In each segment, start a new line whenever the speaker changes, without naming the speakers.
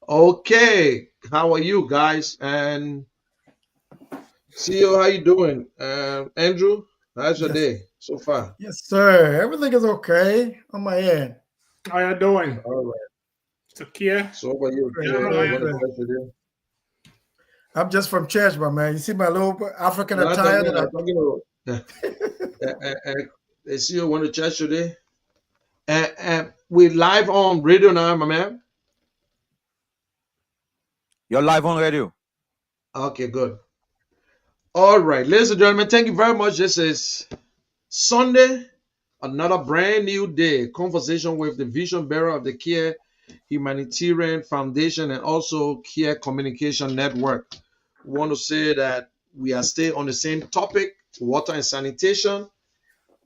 Okay, how are you guys? And CEO, how you doing? Andrew, how's your
Yes,
day so far?
yes, sir. Everything is okay on my end.
How you doing?
All right.
Mr. Kia?
So what you
Yeah,
Great,
here?
how
You
great,
you
want to
great.
doing?
touch today?
I'm just from church, my man. You see my little African
No, I'm
attire
talking.
that
I'm talking about. CEO want to chat today? We live on radio now, my man.
You're live on radio.
Okay, good. All right, ladies and gentlemen, thank you very much. This is Sunday, another brand new day. Conversation with the vision bearer of the Care Humanitarian Foundation and also Care Communication Network. We want to say that we are still on the same topic, water and sanitation.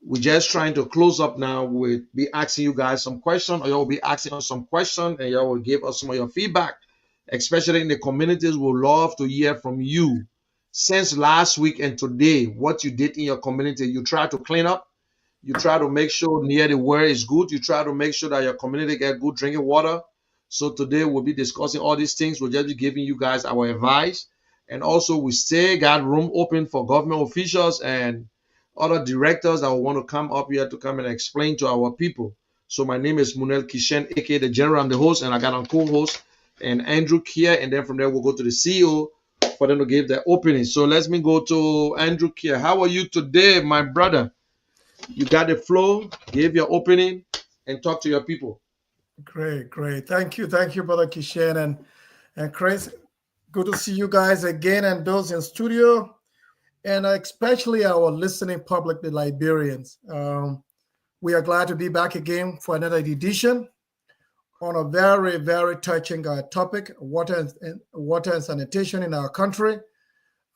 We're just trying to close up now. We'll be asking you guys some questions, or you'll be asking us some questions, and y'all will give us some of your feedback, especially in the communities. We'd love to hear from you. Since last week and today, what you did in your community, you try to clean up, you try to make sure near the well is good. You try to make sure that your community get good drinking water. So today we'll be discussing all these things. We'll just be giving you guys our advice. And also we still got room open for government officials and other directors that will want to come up here to come and explain to our people. So my name is Munel Kishen, aka the General. I'm the host, and I got a co-host and Andrew Kier. And then from there we'll go to the CEO for them to give their opening. So let me go to Andrew Kier. How are you today, my brother? You got the flow, give your opening, and talk to your people.
great, great. Thank you, brother Kishan and Chris. Good to see you guys again, and those in studio, and especially our listening public, the Liberians. We are glad to be back again for another edition on a very, very touching topic: water and sanitation in our country.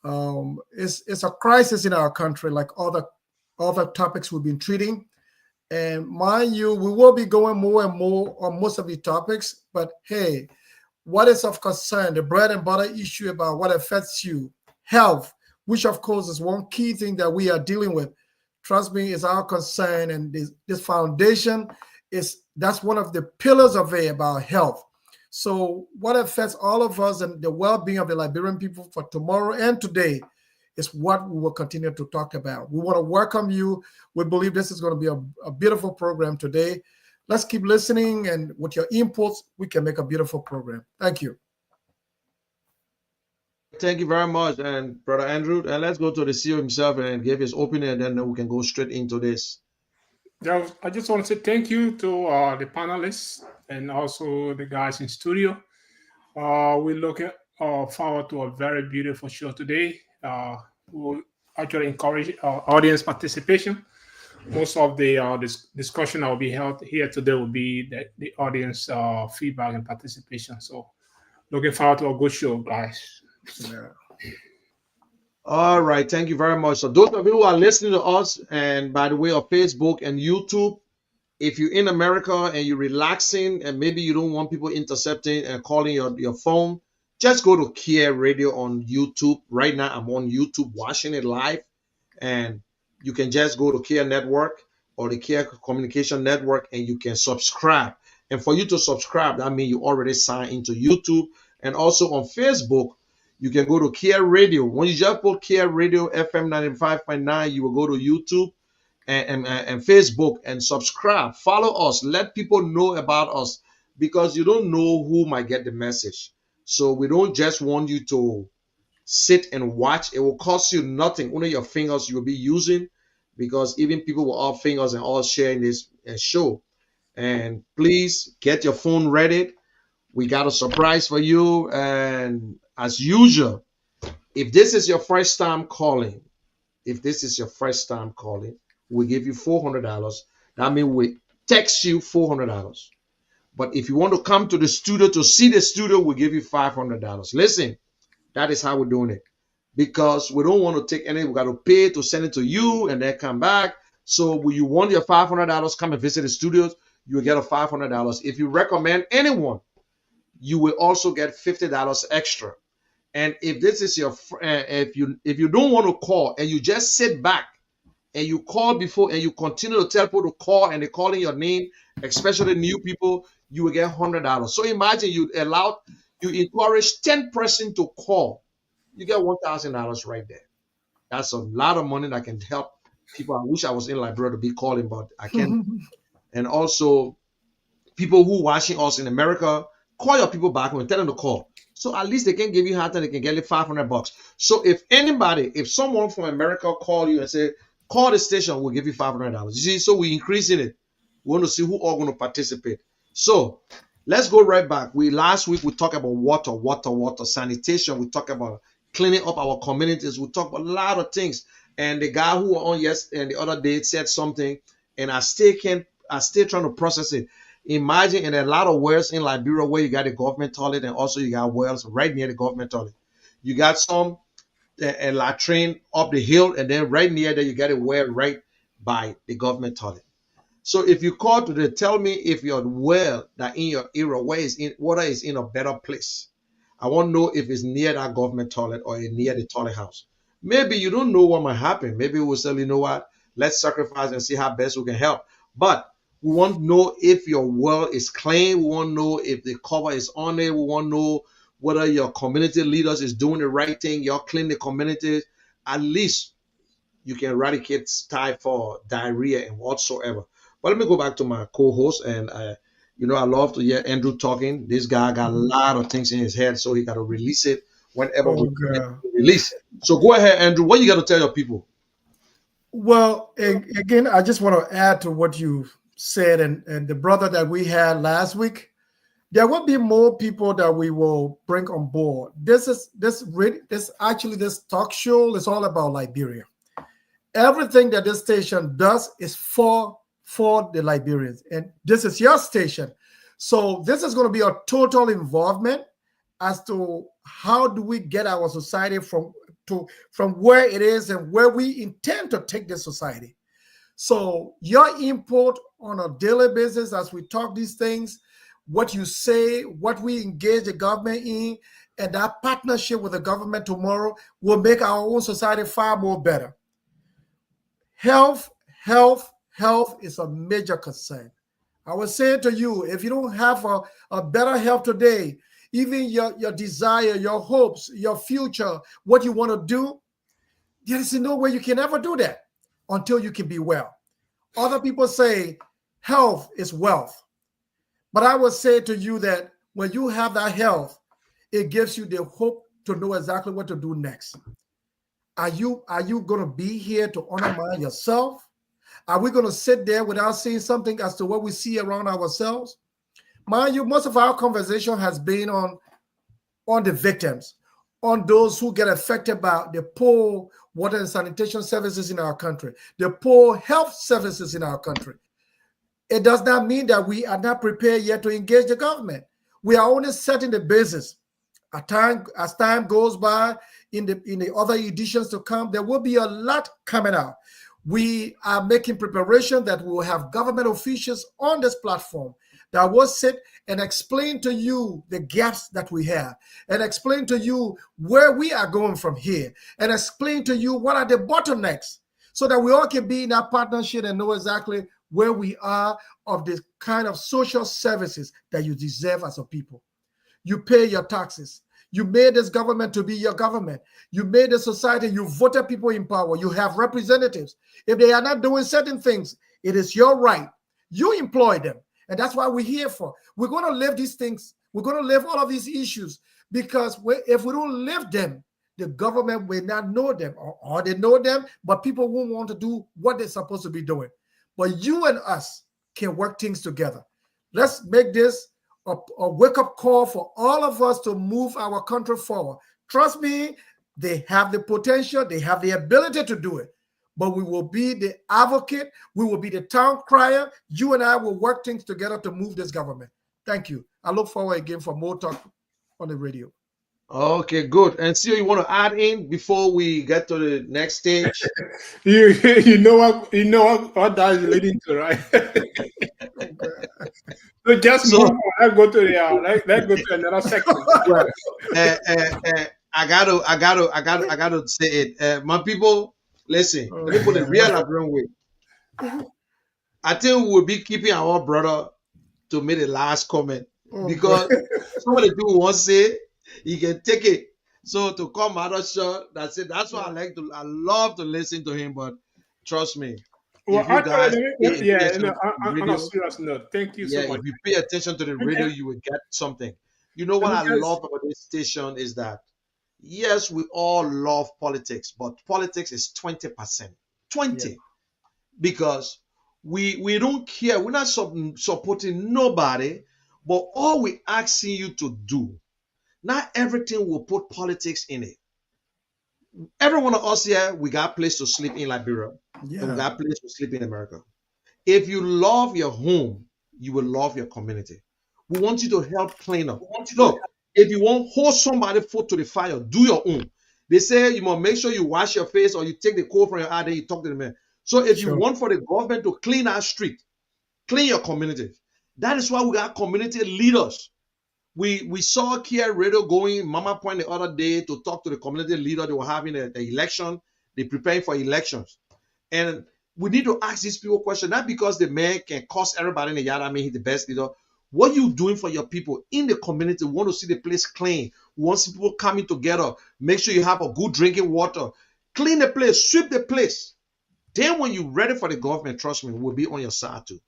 It's a crisis in our country, like other topics we've been treating. And mind you, we will be going more and more on most of the topics. But hey, what is of concern, the bread and butter issue about what affects you, health, which of course is one key thing that we are dealing with. Trust me, is our concern, and this foundation is that's one of the pillars of it about health. So, what affects all of us and the well-being of the Liberian people for tomorrow and today is what we will continue to talk about. We want to welcome you. We believe this is going to be a beautiful program today. Let's keep listening, and with your inputs, we can make a beautiful program. Thank you.
Thank you very much, and brother Andrew. And let's go to the CEO himself and give his opening, and then we can go straight into this.
I just want to say thank you to the panelists and also the guys in studio. We're looking forward to a very beautiful show today. We'll actually encourage audience participation. Most of the discussion that will be held here today will be the audience feedback and participation. So looking forward to a good show, guys.
Yeah.
All right, thank you very much. So those of you who are listening to us, and by the way, of Facebook and YouTube, if you're in America and you're relaxing and maybe you don't want people intercepting and calling your phone, just go to Kia Radio on YouTube. Right now, I'm on YouTube watching it live, and you can just go to Kia Network or the Kia Communication Network and you can subscribe. And for you to subscribe, that means you already signed into YouTube. And also on Facebook, you can go to Kia Radio. When you just put Kia Radio FM 95.9, you will go to YouTube and Facebook and subscribe. Follow us. Let people know about us because you don't know who might get the message. So we don't just want you to sit and watch. It will cost you nothing. Only your fingers you will be using because even people with all fingers and all sharing this show. And please get your phone ready. We got a surprise for you. And as usual, if this is your first time calling, we give you $400. That means we text you $400. But if you want to come to the studio to see the studio, we give you $500. Listen, that is how we're doing it. Because we don't want to take any, we got to pay to send it to you and then come back. So when you want your $500, come and visit the studios, you will get a $500. If you recommend anyone, you will also get $50 extra. And if this is your, if you don't want to call and you just sit back and you call before and you continue to tell people to call and they're calling your name, especially new people, you will get $100. So imagine you allow You encourage 10 person to call, you get $1,000 right there. That's a lot of money that can help people. I wish I was in Liberia to be calling, but I can't. And also, people who watching us in America, call your people back and tell them to call. So at least they can give you half and they can get you $500. So if someone from America call you and say, call the station, we'll give you $500. You see, so we're increasing it. We want to see who are going to participate. So let's go right back. Last week we talked about water, sanitation. We talked about cleaning up our communities. We talked about a lot of things. And the guy who was on yesterday and the other day said something, and I still trying to process it. Imagine in a lot of wells in Liberia where you got a government toilet and also you got wells right near the government toilet. You got some a latrine up the hill, and then right near there you got a well right by the government toilet. So if you call today, tell me if your well that in your area water is in a better place. I want to know if it's near that government toilet or near the toilet house. Maybe you don't know what might happen. Maybe we'll say, you know what, let's sacrifice and see how best we can help. But we want to know if your well is clean. We want to know if the cover is on it. We want to know whether your community leaders is doing the right thing. You're cleaning the communities. At least you can eradicate typhoid, diarrhea, and whatsoever. But let me go back to my co-host, and I love to hear Andrew talking. This guy got a lot of things in his head, so he got to release it whenever we release. So go ahead, Andrew. What you got to tell your people?
Well, again, I just want to add to what you said, and the brother that we had last week. There will be more people that we will bring on board. This talk show is all about Liberia. Everything that this station does is for the Liberians, and this is your station. So this is going to be a total involvement as to how do we get our society from where it is and where we intend to take this society. So your input on a daily basis as we talk these things, what you say, what we engage the government in, and that partnership with the government tomorrow will make our own society far more better. Health is a major concern. I was saying to you, if you don't have a better health today, even your desire, your hopes, your future, what you want to do, there is no way you can ever do that until you can be well. Other people say health is wealth. But I would say to you that when you have that health, it gives you the hope to know exactly what to do next. Are you going to be here to undermine yourself? Are we going to sit there without saying something as to what we see around ourselves? Mind you, most of our conversation has been on the victims, on those who get affected by the poor water and sanitation services in our country, the poor health services in our country. It does not mean that we are not prepared yet to engage the government. We are only setting the basis. As time goes by, in the other editions to come, there will be a lot coming out. We are making preparation that we will have government officials on this platform that will sit and explain to you the gaps that we have, and explain to you where we are going from here, and explain to you what are the bottlenecks, so that we all can be in that partnership and know exactly where we are of the kind of social services that you deserve as a people. You pay your taxes. You made this government to be your government. You made the society. You voted people in power. You have representatives. If they are not doing certain things, it is your right. You employ them. And that's why we're here for. We're going to live these things. We're going to live all of these issues, because if we don't live them, the government will not know them, or they know them, but people won't want to do what they're supposed to be doing. But you and us can work things together. Let's make this a wake-up call for all of us to move our country forward. Trust me, they have the potential, they have the ability to do it. But we will be the advocate, we will be the town crier. You and I will work things together to move this government. Thank you. I look forward again for more talk on the radio.
Okay, good. And see, you want to add in before we get to the next stage?
you know what that is leading to, right? So just move on. Let's go to another section.
Well, I gotta say it. My people, listen. Let me put it real Liberian way. I think we will be keeping our brother to make the last comment.
Oh boy.
because somebody do one say he can take it. So to come out of shot, that's it. That's why I love to listen to him. But trust me,
Well,
if you
actually,
guys pay
yeah,
attention to the
on a
radio,
serious note, thank you
yeah,
so
if
much.
you pay attention to the radio,
And
you will get something. You know
let
what
me
I love
just,
about this station is that yes, we all love politics, but politics is 20%.
Yeah.
20 because we don't care. We're not supporting nobody, but all we asking you to do. Not everything will put politics in it. Every one of us here, we got a place to sleep in Liberia, and we
Yeah.
got a place to sleep in America. If you love your home, you will love your community. We want you to help clean up. Look, if you want hold somebody foot to the fire, do your own. They say you must make sure you wash your face or you take the coal from your eye, then you talk to the man. So if you
Sure.
want for the government to clean our street, clean your community. That is why we got community leaders. We saw Kia Radio going Mama Point the other day to talk to the community leader. They were having the election. They preparing for elections. And we need to ask these people questions, not because the man can cost everybody in the yard. I mean, he's the best leader. What are you doing for your people in the community? We want to see the place clean. We want to see people coming together. Make sure you have a good drinking water. Clean the place, sweep the place. Then when you're ready for the government, trust me, we'll be on your side too.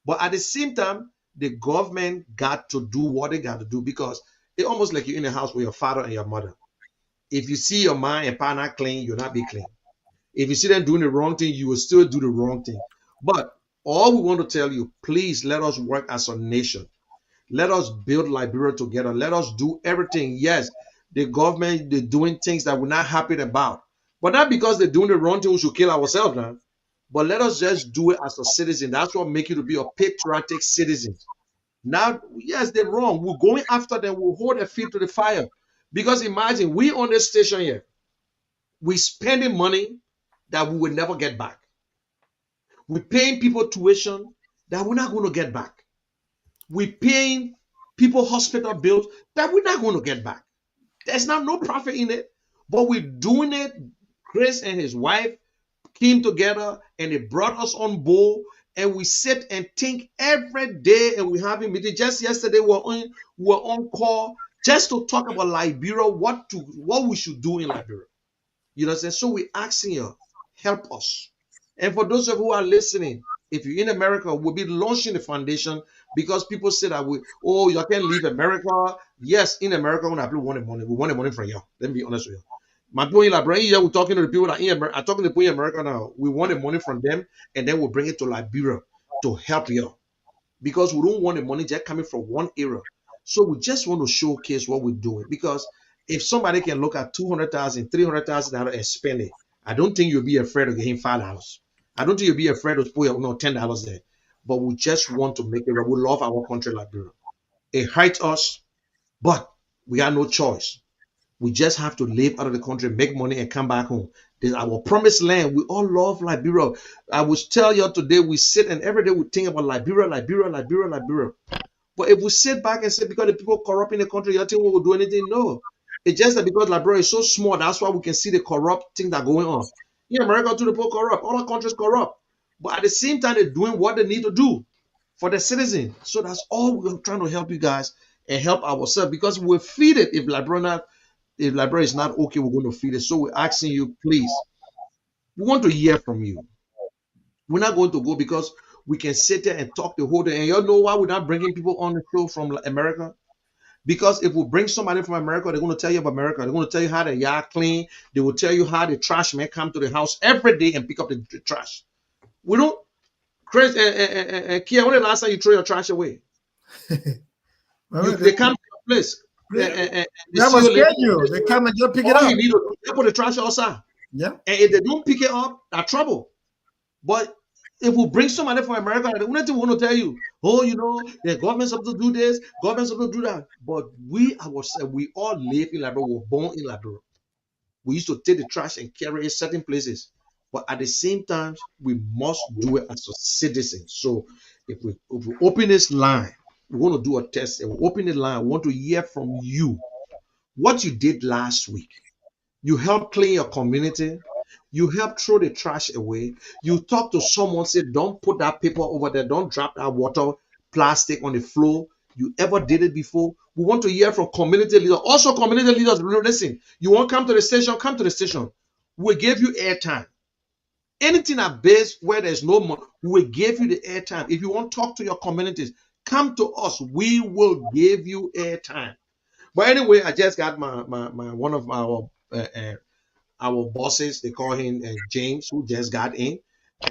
But at the same time, the government got to do what they got to do because it's almost like you're in a house with your father and your mother. If you see your mom and pa not clean, you'll not be clean. If you see them doing the wrong thing, you will still do the wrong thing. But all we want to tell you, please let us work as a nation. Let us build Liberia together. Let us do everything. Yes, the government, they're doing things that we're not happy about. But not because they're doing the wrong thing, we should kill ourselves now. But let us just do it as a citizen. That's what makes you to be a patriotic citizen. Now, yes, they're wrong. We're going after them. We'll hold their feet to the fire. Because imagine, we on this station here, we spending money that we will never get back. We're paying people tuition that we're not going to get back. We're paying people hospital bills that we're not going to get back. There's not no profit in it, but we're doing it. Chris and his wife came together and they brought us on board and we sit and think every day and we having meeting. Just yesterday we were on call just to talk about Liberia, what we should do in Liberia. You know what I'm saying? So we're asking you, help us. And for those of you who are listening, if you're in America, we'll be launching the foundation because people say that you can't leave America. Yes, in America, when people want the money, we want the money from you. Let me be honest with you. My point is, like, here we're talking to the people that in America, I'm talking to the people in America now. We want the money from them, and then we'll bring it to Liberia to help you because we don't want the money just coming from one area. So we just want to showcase what we're doing because if somebody can look at 200,000, $300,000 and spend it, I don't think you'll be afraid of getting $5. I don't think you'll be afraid of putting $10 there. But we just want to make it right. We love our country, Liberia. It hurts us, but we got no choice. We just have to live out of the country, make money, and come back home. This is our promised land. We all love Liberia. I will tell you today, we sit and every day we think about Liberia, Liberia, Liberia, Liberia. But if we sit back and say because the people corrupt in the country, you think we will do anything? No. It's just that because Liberia is so small, that's why we can see the corrupt thing that going on. In America, too, the people corrupt. Other countries corrupt. But at the same time, they're doing what they need to do for the citizen. So that's all we're trying to help you guys and help ourselves because we'll feed it if Liberia is not okay, we're going to feed it. So we're asking you, please, we want to hear from you. We're not going to go because we can sit there and talk the whole day. And you know why we're not bringing people on the show from America? Because if we bring somebody from America, they're going to tell you about America. They're going to tell you how the yard clean. They will tell you how the trash man come to the house every day and pick up the trash. We don't. Chris and Kia, when the last time you throw your trash away? They come to your place.
we,
And
we
they
have
see
a
you later.
schedule. They come and just pick it
All
up.
you need to do is put the trash outside.
Yeah.
And if they don't pick it up, that's trouble. But if we bring somebody from America, the only thing we want to tell you, the government's supposed to do this, government's supposed to do that. But we ourselves, we all live in Liberia, we were born in Liberia. We used to take the trash and carry it certain places. But at the same time, we must do it as a citizen. So if we open this line, we want to do a test and we open the line, we want to hear from you what you did last week. You help clean your community. You help throw the trash away. You talk to someone, say, don't put that paper over there. Don't drop that water plastic on the floor. You ever did it before? We want to hear from community leaders. Also, community leaders, listen, you want to come to the station, come to the station. We'll give you airtime. Anything at base where there's no money, we will give you the airtime. If you want to talk to your communities, come to us. We will give you airtime. But anyway, I just got my one of our bosses. They call him James, who just got in.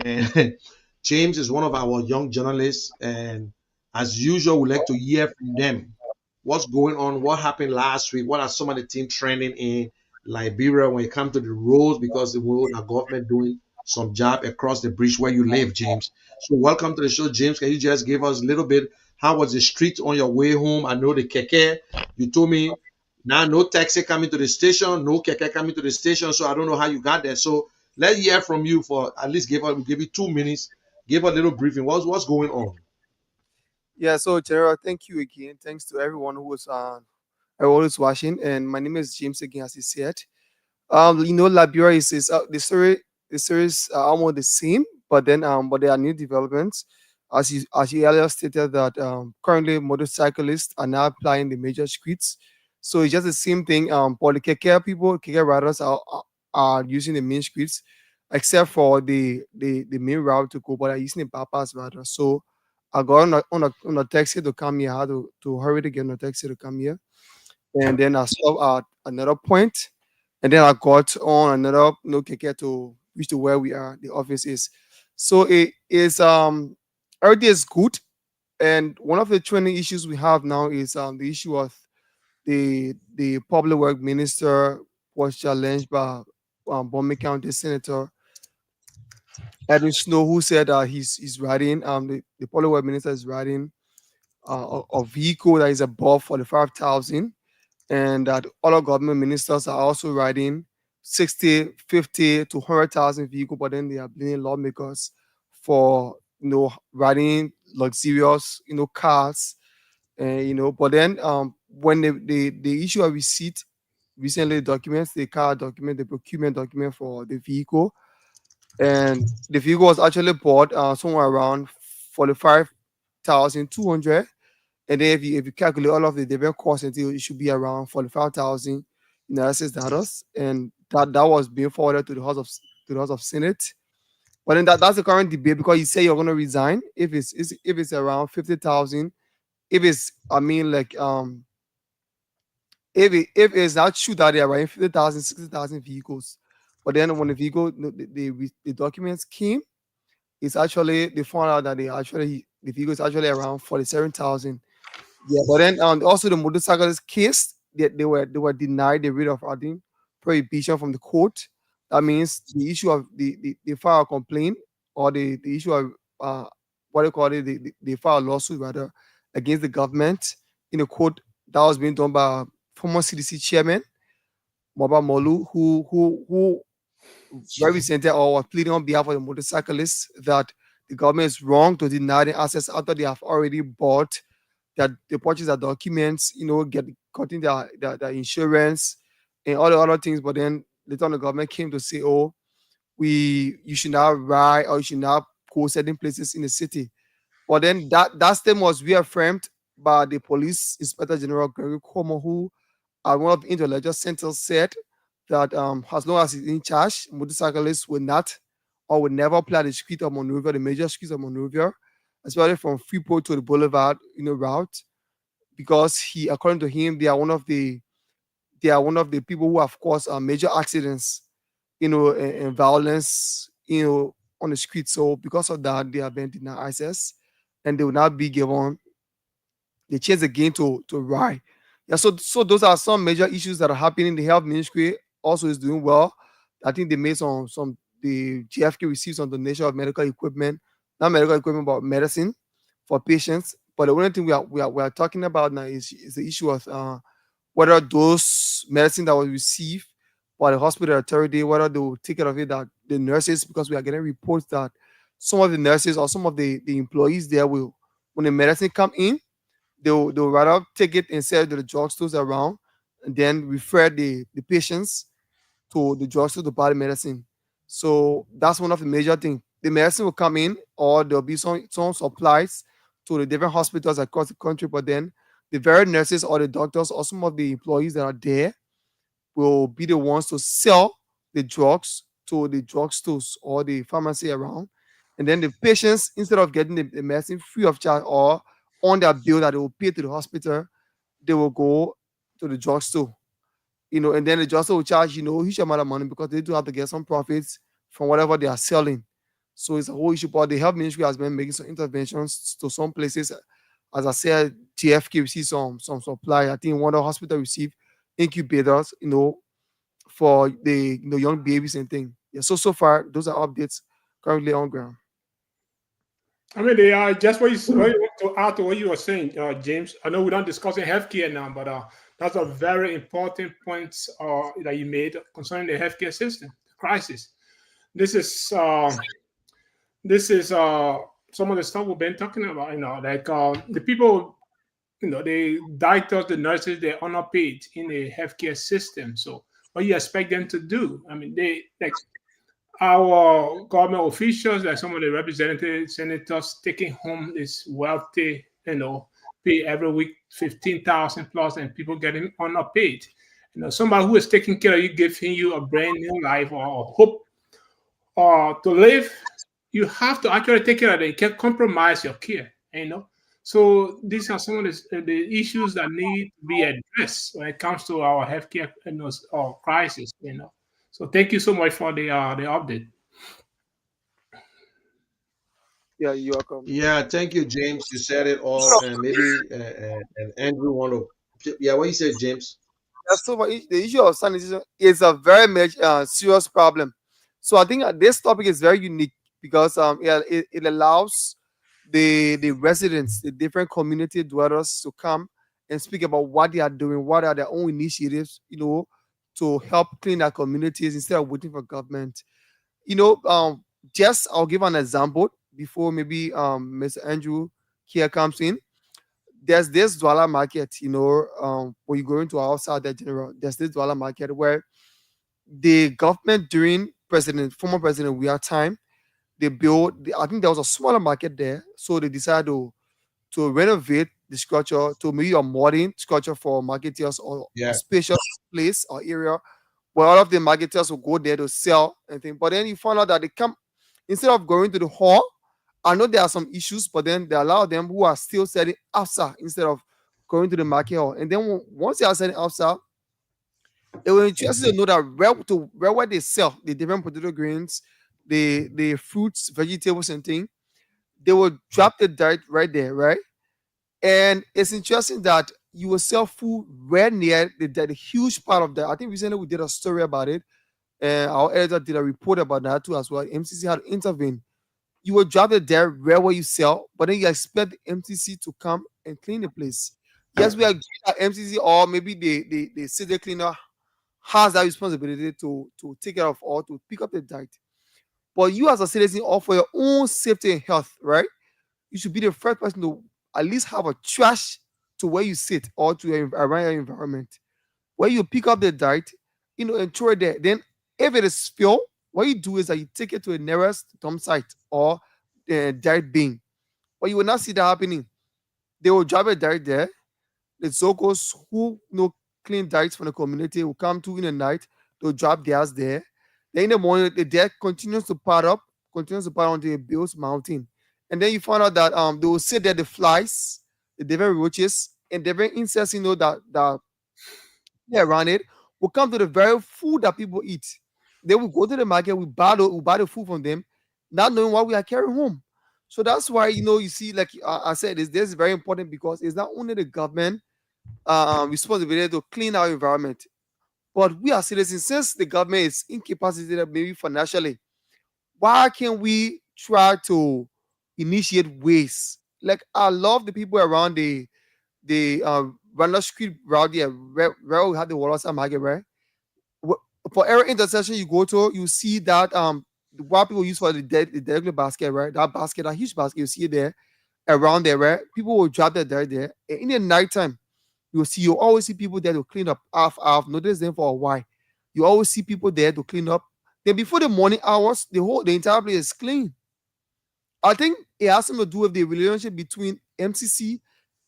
And James is one of our young journalists. And as usual, we like to hear from them. What's going on? What happened last week? What are some of the things trending in Liberia when it comes to the roads? Because the road, our government doing some job across the bridge where you live, James. So welcome to the show, James. Can you just give us a little bit? How was the street on your way home? I know the keke. You told me now no taxi coming to the station, no keke coming to the station. So I don't know how you got there. So let's hear from you for at least give you 2 minutes. Give a little briefing. What's going on?
Yeah, so General, thank you again. Thanks to everyone who's watching. And my name is James again, as you said. Liberia is the stories are almost the same, but there are new developments. As you earlier stated that currently motorcyclists are now applying the major streets, so it's just the same thing. But the keke riders are using the main streets, except for the main route to go, but are using the bypass rather. So I got on a taxi to come here. I had to hurry to get on a taxi to come here, and then I stopped at another point, and then I got on another no keke to reach to where we are, the office is. So it is everything is good, and one of the trending issues we have now is the issue of the public work minister was challenged by Bombay County Senator Edwin Snow, who said he's riding the public work minister is riding a vehicle that is above 45,000, and that other government ministers are also riding 60, 50 to 100,000 vehicle, but then they are blaming lawmakers for riding luxurious cars, and but then when the issue of receipt recently documents the car document, the procurement document for the vehicle, and the vehicle was actually bought somewhere around 45,200, and then if you calculate all of the different costs until it should be around 45,000 United States dollars, and that was being forwarded to the House of Senate. But then that's the current debate, because you say you're going to resign if it's around 50,000. If it's I mean like if it's not true that they are running 50,000, 60,000 vehicles, but then when the vehicle the documents came, it's actually they found out that the vehicle is actually around 47,000. Yeah, but then also the motorcyclist case, they were denied the writ of prohibition from the court. That means the issue of the file a complaint, or the issue of what do you call it, they file a lawsuit rather against the government in a court, that was being done by former CDC chairman Moba Molu, who very recently or was pleading on behalf of the motorcyclists that the government is wrong to deny the access after they have already bought, that they purchase their documents, get cutting their insurance and all the other things. But then later on, the government came to say, "Oh, you should not ride, or you should not go certain places in the city." But then that statement was reaffirmed by the police inspector general Gregory Cuomo, who at one of the intellectual centers said that as long as he's in charge, motorcyclists will not or will never apply the street of Monrovia, the major streets of Monrovia, especially from Freeport to the Boulevard, route, because according to him, they are one of the people who have caused major accidents, and violence, on the street. So because of that, they have been denied access, and they will not be given the chance again to ride. Yeah, so those are some major issues that are happening. The health ministry also is doing well. I think they made some the GFK received some donation of medical equipment, not medical equipment, but medicine for patients. But the only thing we are talking about now is the issue of whether those medicine that was received by the hospital authority, whether they will take care of it, that the nurses, because we are getting reports that some of the nurses or some of the employees there will, when the medicine come in, they'll rather take it and sell it to the drugstores around, and then refer the patients to the drugstore to buy the medicine. So that's one of the major things. The medicine will come in, or there'll be some supplies to the different hospitals across the country. But then the very nurses or the doctors or some of the employees that are there will be the ones to sell the drugs to the drugstores or the pharmacy around. And then the patients, instead of getting the medicine free of charge or on their bill that they will pay to the hospital, they will go to the drugstore. And then the drugstore will charge, huge amount of money because they do have to get some profits from whatever they are selling. So it's a whole issue. But the health ministry has been making some interventions to some places. As I said, GFK received some supply. I think one of the hospital received incubators, for the young babies and things. Yeah, so far those are updates currently on ground.
I mean, they are just what you want to add to what you were saying, James. I know we're not discussing healthcare now, but that's a very important point that you made concerning the healthcare system the crisis. This is some of the stuff we've been talking about. Like the people, the doctors, the nurses, they're underpaid in the healthcare system. So what you expect them to do? I mean, they like our government officials, like some of the representatives, senators, taking home this wealthy, pay every week 15,000 plus, and people getting underpaid. Somebody who is taking care of you, giving you a brand new life or hope to live, you have to actually take care of it. You can't compromise your care. So these are some of the issues that need to be addressed when it comes to our healthcare crisis. So thank you so much for the update.
Yeah, you're welcome.
Yeah, thank you, James. You said it all, and maybe and Andrew want to. Yeah, what you said, James?
Yeah, so the issue of sanitation is a very much serious problem. So I think this topic is very unique because yeah, it allows the residents, the different community dwellers to come and speak about what they are doing, what are their own initiatives, to help clean their communities instead of waiting for government. You know, um, just I'll give an example before maybe Mr. Andrew here comes in. There's this Douala market, when you go into our outside the general, there's this Douala market where the government during former President we time, they built, I think there was a smaller market there. So they decided to renovate the structure to maybe a modern structure for marketers or a
Yeah,
spacious place or area where all of the marketers will go there to sell and things. But then you find out that they come, instead of going to the hall, I know there are some issues, but then there are a lot of them who are still selling outside instead of going to the market hall. And then once they are selling outside, it will interest you to know that where they sell the different potato grains, the fruits, vegetables, and things, they will drop the dirt right there, right? And it's interesting that you will sell food right near the huge part of that. I think recently we did a story about it, and our editor did a report about that too as well. MCC had to intervene. You will drop it there right where you sell, but then you expect the MCC to come and clean the place. Yes, we agree that MCC or maybe the city cleaner has that responsibility to take care of or to pick up the dirt. But you as a citizen, or for your own safety and health, right? You should be the first person to at least have a trash to where you sit or to around your environment. Where you pick up the dirt, and throw it there. Then if it is filled, what you do is that you take it to the nearest dump site or the dirt bin. But you will not see that happening. They will drop a dirt there. The Zokos who clean dirt from the community will come to in the night, they'll drop theirs there. Then in the morning, the dirt continues to pile onto the Bill's mountain. And then you find out that they will sit there the flies, the different roaches, and different insects, that around it will come to the very food that people eat. They will go to the market, we buy the food from them, not knowing what we are carrying home. So that's why you see, like I said, this is very important because it's not only the government responsibility to clean our environment, but we are citizens. Since the government is incapacitated, maybe financially, why can't we try to initiate ways? Like I love the people around the Randall Street route there, where we have the Wallace Market, right? Wh- For every intersection you go to, you see that what people use for the deadly basket, right? That basket, that huge basket, you see it there around there, right? People will drop their dirt there. And in the nighttime, you always see people there to clean up. I've noticed them for a while. You always see people there to clean up. Then before the morning hours, the entire place is clean. I think it has something to do with the relationship between MCC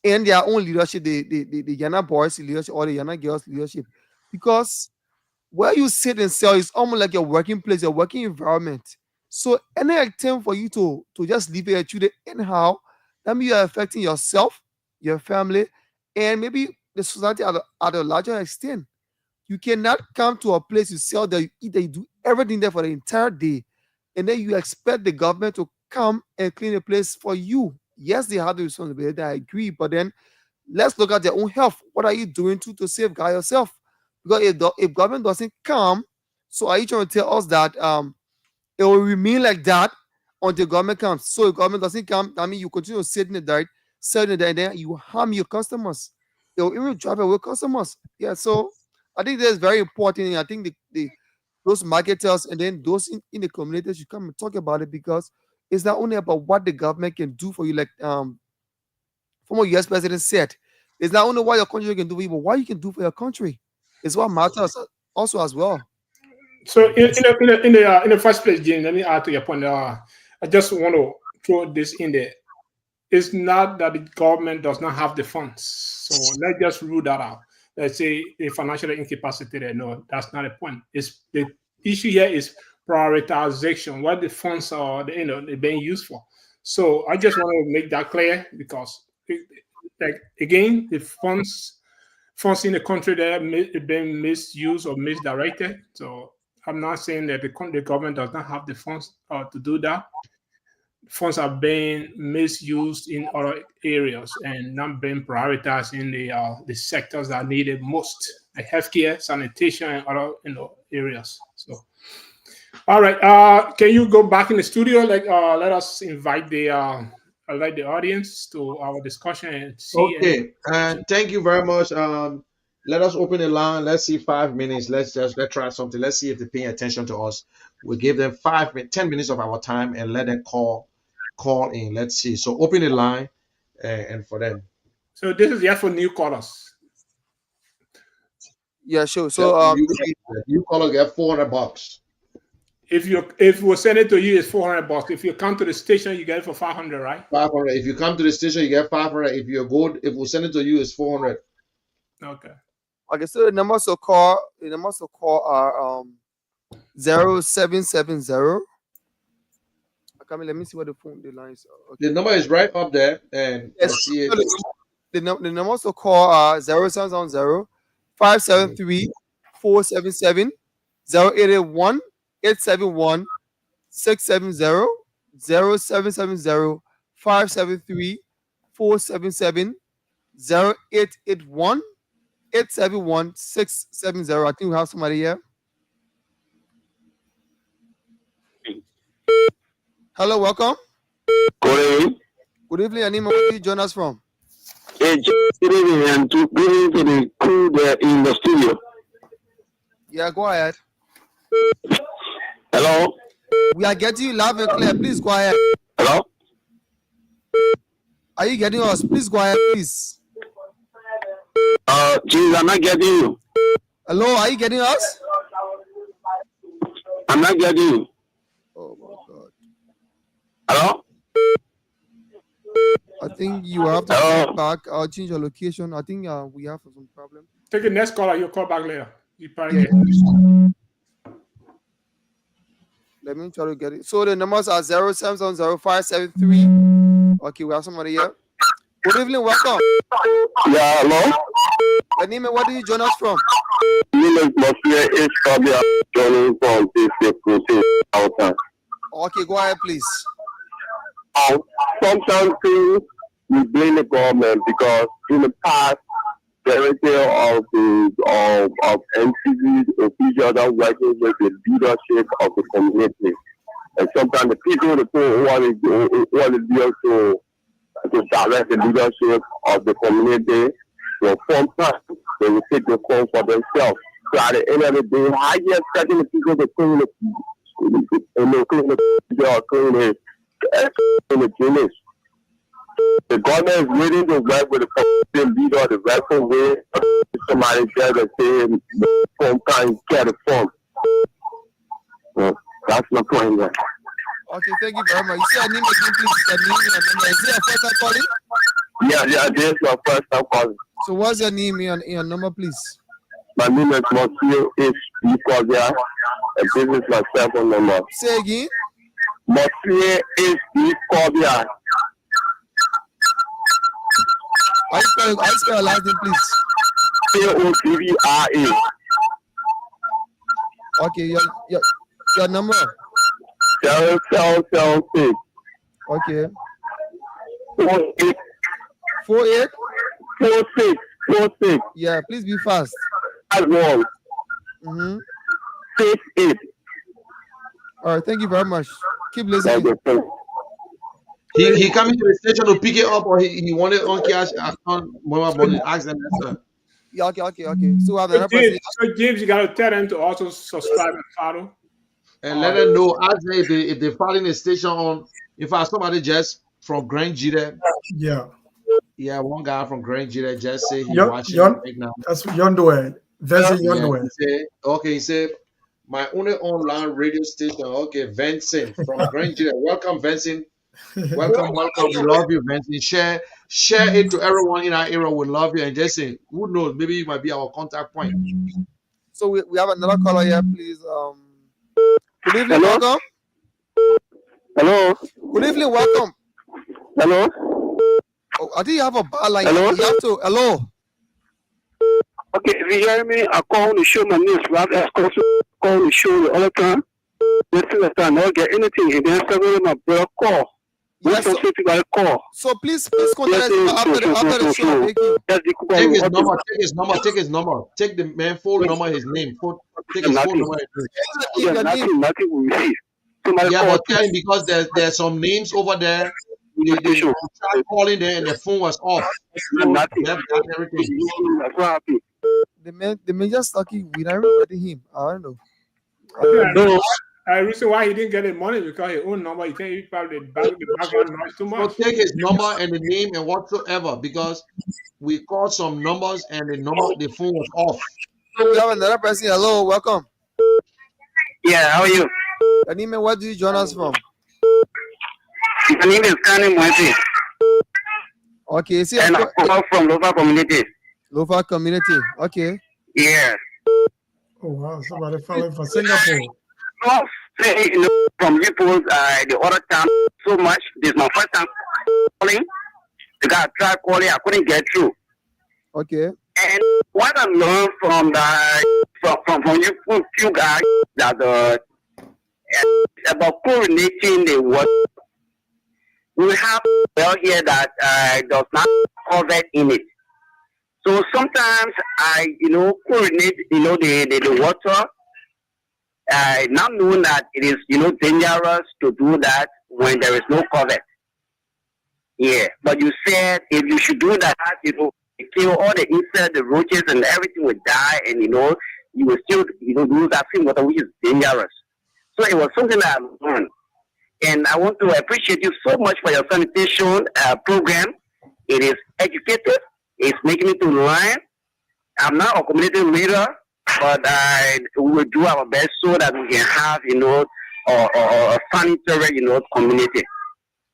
and their own leadership, the Yana boys leadership or the Yana girls leadership, because where you sit and sell is almost like your working place, your working environment. So any attempt for you to just leave it at you anyhow, that means you are affecting yourself, your family, and maybe the society at a larger extent. You cannot come to a place you sell there, you eat there, you do everything there for the entire day, and then you expect the government to come and clean the place for you. Yes, they have the responsibility, I agree, but then let's look at their own health. What are you doing to safeguard yourself? Because if government doesn't come, so are you trying to tell us that it will remain like that until government comes? So if government doesn't come, I mean you continue to sit in the dirt, sell in the dirt, and then you harm your customers. It will even drive away customers. Yeah, so I think that's very important. And I think the those marketers and then those in the community should come and talk about it, because it's not only about what the government can do for you, like former US president said, it's not only what your country can do for you, but what you can do for your country is what matters also as well.
So in the first place, Jim, let me add to your point. I just want to throw this in there. It's not that the government does not have the funds. So let's just rule that out. Let's say the financial incapacitated. No, that's not the point. It's the issue here is prioritization, what the funds are, they're being used for. So I just want to make that clear, because, like, again, the funds in the country that are being misused or misdirected. So I'm not saying that the government does not have the funds to do that. Funds are being misused in other areas and not being prioritized in the sectors that need it most, like healthcare, sanitation, and other areas. So, all right, can you go back in the studio? Like, let us invite the audience to our discussion and see.
Okay, and thank you very much. Let us open the line. Let's see 5 minutes. Let's try something. Let's see if they're paying attention to us. We give them 10 minutes of our time and let them call in. Let's see. So open the line and for them.
So this is just for new callers.
Yeah, sure. So
you callers get $400.
If we send it to you, it's $400. If you come to the station, you get it for 500, right?
500. If you come to the station, you get 500. If you're good, if we send it to you, it's 400.
Okay.
Okay, so the numbers to call are 0770. Come, let me see what the lines are. Okay.
The number is right up there, and
Yes,
I see it.
the numbers to call are 0770 573 477 0881 871 670 0770 573 477 0881 871 670. I think we have somebody here. Hello, welcome.
Good evening.
Good evening. Your name, where did you join us from?
Good evening, and good evening to the crew there in the studio.
Yeah, go ahead.
Hello?
We are getting you loud and clear. Please go ahead.
Hello?
Are you getting us? Please go ahead, please.
Jeez, I'm not getting you.
Hello, are you getting us?
I'm not getting you.
Oh my God.
Hello?
I think you have to come back or change your location. I think we have some problem.
Take the next caller. You'll call back later. You probably get
Let me try to get it. So the numbers are 0770 Okay, we have somebody here. Good evening, welcome.
Yeah, hello?
Your name and where do you join us from?
My name is Mafia H. Kabia, joining from this protein outside.
Okay, go ahead, please.
Sometimes we blame the government because in the past, the majority of NCCs officials are working with the leadership of the community. And sometimes the people who want to be able to direct the leadership of the community will form part. They will take the call for themselves. So at the end of the day, how you expecting the people to clean the units? The government is willing to work with the community leader the rightful way. Somebody said that say form time get a form. So that's my point there.
Okay, thank you very much. You say your name again, please. Your name and number. Is it a first time calling?
Yeah, this is my first time calling.
So what's your name and your number, please?
My name is Monsieur H. Nicosia, and this is my cell phone number.
Say again.
Monsieur H. Nicosia.
I spell your last name, please.
Covra.
Okay, your number.
7776
Okay.
48
48.
46
Yeah, please be fast.
51
Mm-hmm.
68.
All right, thank you very much. Keep listening.
He coming to the station to pick it up, or he wanted on cash account mobile money. Ask them that.
Yeah, okay. So we have another person.
So James, you gotta tell them to also subscribe and follow.
And let them know. Ask them if they following the station on. If I somebody just from Grand Jita,
Yeah,
one guy from Grand Jita just say he
Yon-
watching
Yon-
right now.
that's Yondoe. Vincent
Yeah,
Yondoe.
he said, my only online radio station. Okay, Vincent from Grand Jita. Welcome, Vincent. Welcome. We love you, Vincent. Share it to everyone in our area. We love you. And just say, who knows? Maybe you might be our contact point.
So we have another caller here, please. Good evening,
Hello?
welcome.
Hello?
Good evening, welcome.
Hello?
Oh, I think you have a bar line.
Hello?
You have to. Hello.
Okay, if you hear me, I call the show my name is Rob Escort. Call the show all the time. Listen to time, I'll get anything. And then suddenly my brother call.
Yes,
What's the people call?
So please contact us after the show. Thank you.
That's the
Take his
Kuba.
number. Take his number. Take the man phone number, his name. Take his phone number.
Your name.
Nothing will receive. Somebody
Yeah,
call.
but tell him because there's some names over there. They tried calling there and the phone was off. So
Nothing.
that everything.
That's what happened.
The man just talking. We never ready him. I don't know.
The reason why he didn't get the money because his own number. He think he probably the background noise too
So
much.
take his number and the name and whatsoever because we called some numbers and the phone was off.
So we have another person. Hello, welcome.
Yeah, how are you?
Your name and where do you join us from?
My name is Kani Mwesi.
Okay, see,
And I call from local community.
Lofa community. Okay.
Yeah.
Oh wow, somebody falling from Singapore.
Not say, from people, the other time so much. This is my first time calling. The guy tried calling, I couldn't get through.
Okay.
And what I learned from from you guys that about coordinating the work, we have well here that does not cover in it. So sometimes I coordinate the water. Not knowing that it is dangerous to do that when there is no cover. Yeah, but you said if you should do that, kill all the insects, the roaches, and everything will die, and you will still lose that clean water, which is dangerous. So it was something that I learned, and I want to appreciate you so much for your sanitation program. It is educative. It's making me to learn. I'm not a community leader, but we will do our best so that we can have a sanitary community.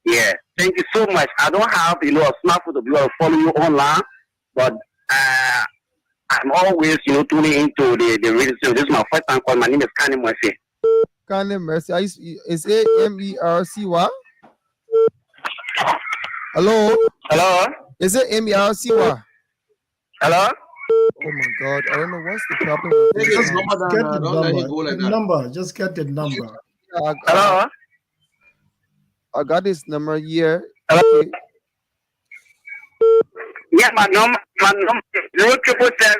Yeah, thank you so much. I don't have a smartphone to be able to follow you online, but I'm always tuning into the radio. This is my first time calling. My name is Kani Mwesi.
Kani Mercy. Is it MERCY? Hello?
Hello?
Is it MERCY?
Hello?
Oh my God! I don't know what's the problem. With
Take
this
his
now.
number
Get
down.
the
Don't let him
number.
go like
The
that.
number. Just get the number.
Hello?
I got this number here.
Hello?
Okay.
Yeah, my number is 0777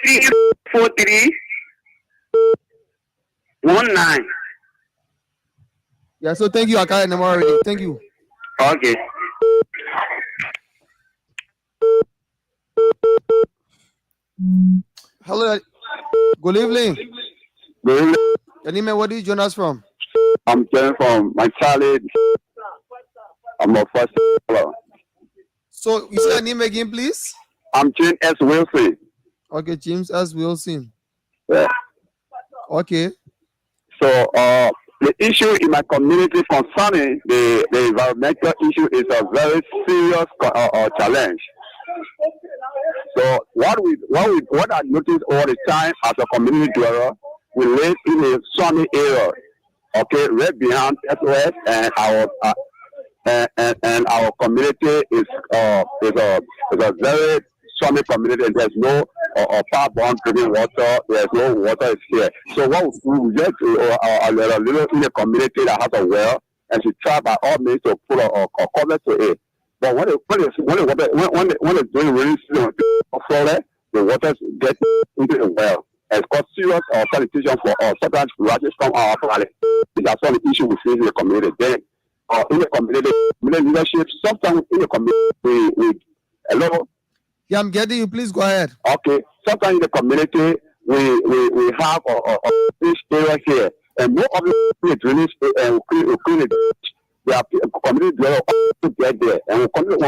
343 19.
Yeah. So thank you. I got the number already. Thank you.
Okay.
Hello. Good evening.
Good evening.
Your name and where do you join us from?
I'm joining from my child. I'm a first caller.
So you say your name again, please.
I'm James S. Wilson.
Okay, James S. Wilson.
Yeah.
Okay.
So the issue in my community concerning the environmental issue is a very serious challenge. So what I notice all the time as a community dweller, we live in a sunny area, okay, right behind SOS, and our community is a very sunny community, and there's no power-borne drinking water. There's no water is here. So what we get a little in a community that has a well, and she try by all means to put a cover to it. But when it's doing really season the water get into the well. And it's caused serious sanitation for sometimes rashes from our valley. These are some of the issues we face in the community. Then in the community leadership, sometimes in the community we hello.
Yeah, I'm getting you. Please go ahead.
Okay. Sometimes in the community we have a fish area here, and more of the drainage and we clean it. There are community dwellers to get there, and we complete.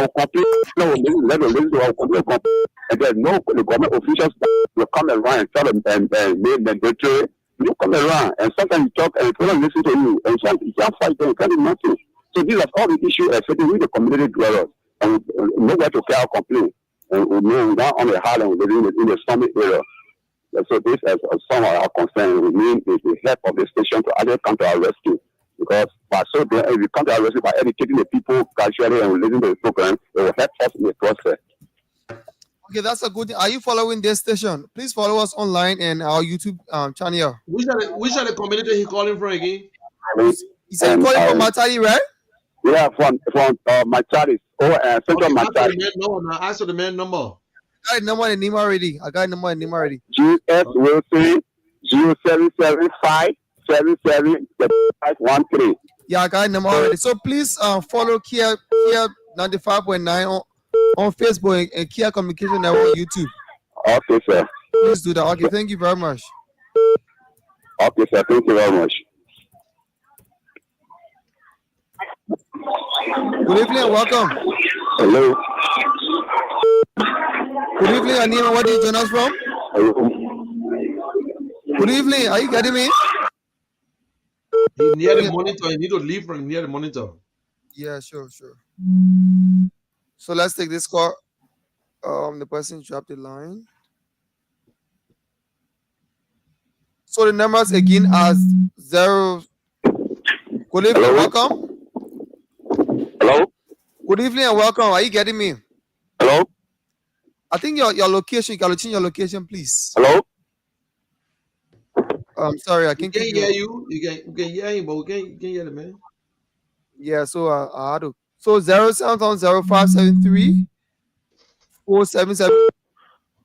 And there's no the government officials will come around and tell them and make mandatory. You come around, and sometimes you talk and people don't listen to you, and sometimes you can't fight them, you can't do nothing. So these are all the issues affecting with the community dwellers, and we know where to carry our complaint, and we know we're not on the highland, we're living in the summit area. And so this is some of our concerns. We need the help of the station to actually come to our rescue. Because by so doing, if we come to our rescue by educating the people casually and listening to the program, it will help us in the process.
Okay, that's a good thing. Are you following this station? Please follow us online and our YouTube channel.
Which are the community he calling from again?
He said he's calling from Matadi, right?
Yeah, from Matadi. Central Matadi.
Ask for the man number.
I got a number and name already.
GS Wilson 0775 77
Yeah, I got a number already. So please follow Kia 95.9 on Facebook and Kia Communication Network on YouTube.
Okay, sir.
Please do that. Okay, thank you very much.
Okay, sir. Thank you very much.
Good evening and welcome.
Hello.
Good evening, Anima. Where do you join us from?
Hello.
Good evening. Are you getting me?
He's near the monitor. You need to leave from near the monitor.
Yeah, sure. So let's take this call. The person dropped the line. So the numbers again are 0. Good evening, welcome.
Hello.
Good evening and welcome. Are you getting me?
Hello.
I think your location. You can change your location, please.
Hello.
I'm sorry, I can't
hear you. You can hear him, but we can't hear the man.
Yeah, so I had to. So 0573 477.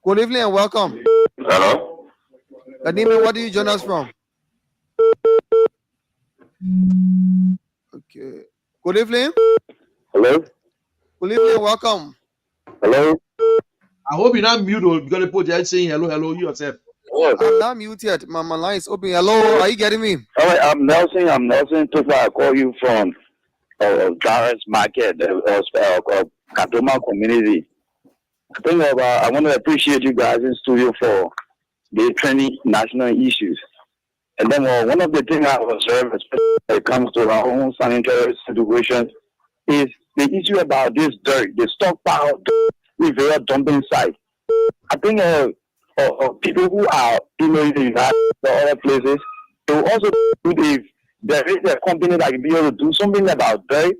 Good evening and welcome.
Hello.
Anima, what do you join us from? Okay. Good evening.
Hello.
Good evening and welcome.
Hello.
I hope you're not mute because they put you saying hello you yourself.
Yes.
I'm not muted. My line is open. Hello, are you getting me?
All right, I'm Nelson. So far, I call you from Garrett's Market, Katoma community. I think I want to appreciate you guys in studio for the training national issues. And then one of the things I observe, especially when it comes to our own sanitary situation, is the issue about this dirt, the stockpile, the very dumping site. I think people who are in the United or other places, they will also do there is a company that can be able to do something about dirt,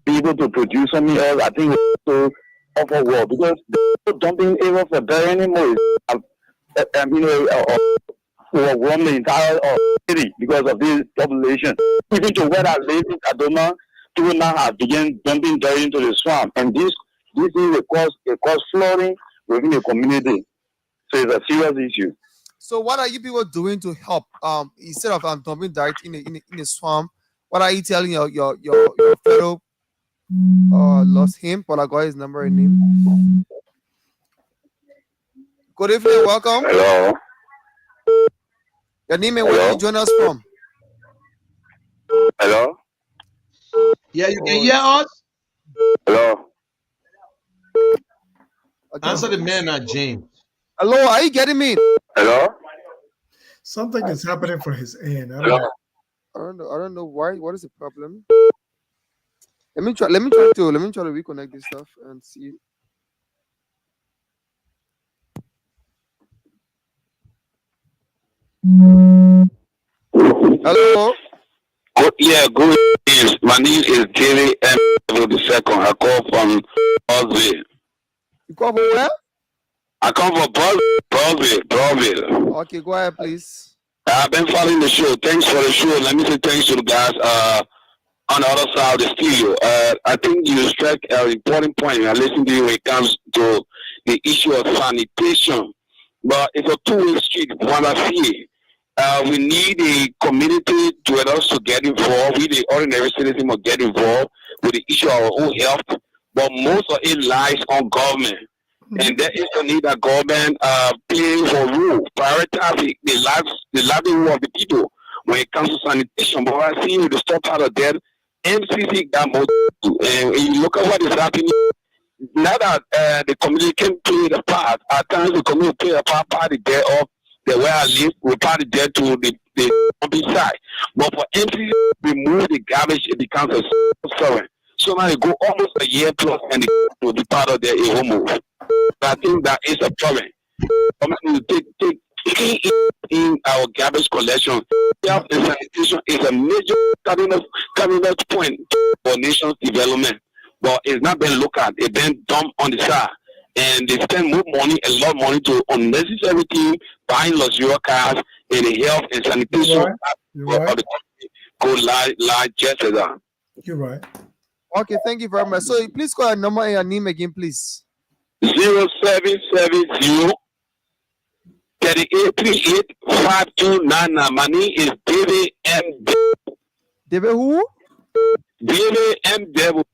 be able to produce something else. I think we also offer work because the dumping area for dirt anymore is, overrun the entire city because of this population. Even to where I live in Kaduna, people now have begun dumping dirt into the swamp, and this is a cause flooding within the community. So it's a serious issue.
So what are you people doing to help? Instead of dumping dirt in the swamp, what are you telling your fellow lost him? But I got his number and name. Good evening, welcome.
Hello.
Your name and where you join us from?
Hello.
Yeah, you can hear us?
Hello.
Answer the man at James.
Hello, are you getting me?
Hello.
Something is happening for his end. I don't
Hello.
know.
I don't know why. What is the problem? Let me try to reconnect this stuff and see. Hello.
Yeah, good evening. My name is Jerry M. the second. I call from Brownsville.
You call from where?
I come from Brownsville.
Okay, go ahead, please.
I've been following the show. Thanks for the show. Let me say thanks to the guys on the other side of the studio. I think you strike an important point. I listen to you when it comes to the issue of sanitation. But it's a two-way street. One I see. We need the community to let us to get involved. We, the ordinary citizen, must get involved with the issue of our own health. But most of it lies on government. And there is a need that government play a role, prioritize the livelihood of the people when it comes to sanitation. But I see with the stop out of that, MCC got more to do. And when you look at what is happening, now that the community can play the part, at times the community play a party there of the way I live, we party there to the side. But for MCC to remove the garbage, it becomes a sorry. So now they go almost a year plus and they will be part of their home move. I think that is a problem. Taking in our garbage collection, health and sanitation is a major cardinal point for nation's development. But it's not been looked at. It's been dumped on the side. And they spend more money, a lot of money to unnecessary things, buying luxury cars, and the health and sanitation
You're right.
of the country go large just as that.
You're right.
Okay, thank you very much. So please call your number and your name again, please.
0770 3838 5299. My name is David M.
David who?
David M. Devil.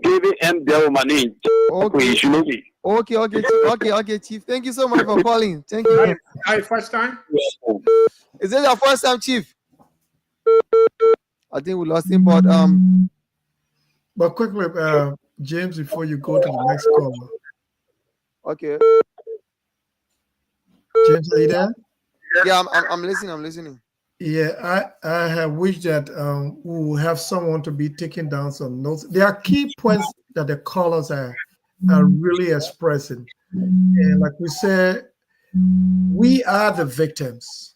David M. Devil, my name.
Okay.
You should know me.
Okay, Chief. Thank you so much for calling. Thank you.
Hi, first time?
Is this your first time, Chief? I think we lost him,
But quickly, James, before you go to the next caller.
okay.
James, are you there?
Yeah, I'm listening.
Yeah, I have wished that we will have someone to be taking down some notes. There are key points that the callers are really expressing. And like we said, we are the victims.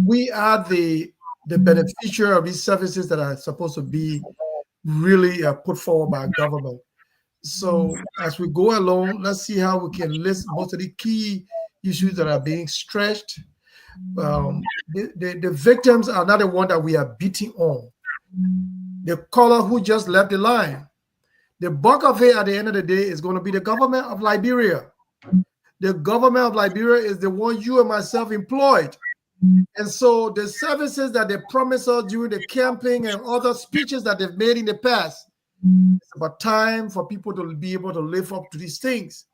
We are the beneficiary of these services that are supposed to be really put forward by government. So as we go along, let's see how we can list most of the key issues that are being stretched. The victims are not the one that we are beating on. The caller who just left the line, the bulk of it at the end of the day is going to be the government of Liberia. The government of Liberia is the one you and myself employed. And so the services that they promised us during the campaign and other speeches that they've made in the past, it's about time for people to be able to live up to these things.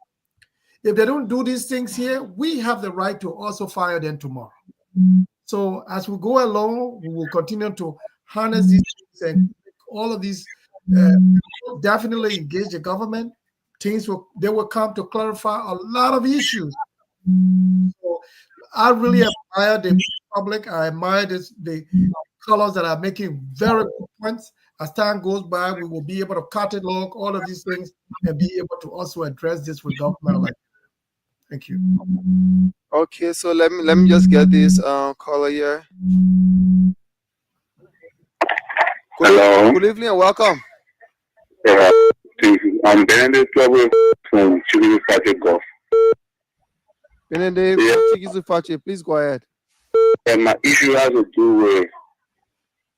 If they don't do these things here, we have the right to also fire them tomorrow. So as we go along, we will continue to harness these things and all of these definitely engage the government. They will come to clarify a lot of issues. So I really admire the public. I admire the colors that are making very good points. As time goes by, we will be able to catalog all of these things and be able to also address this with government. Thank you.
Okay, so let me just get this caller here.
Hello.
Good evening and welcome.
Yeah, I'm Benedict Trouble from Chile Project Golf.
Benedict,
Yeah.
please go ahead.
And my issue has to do with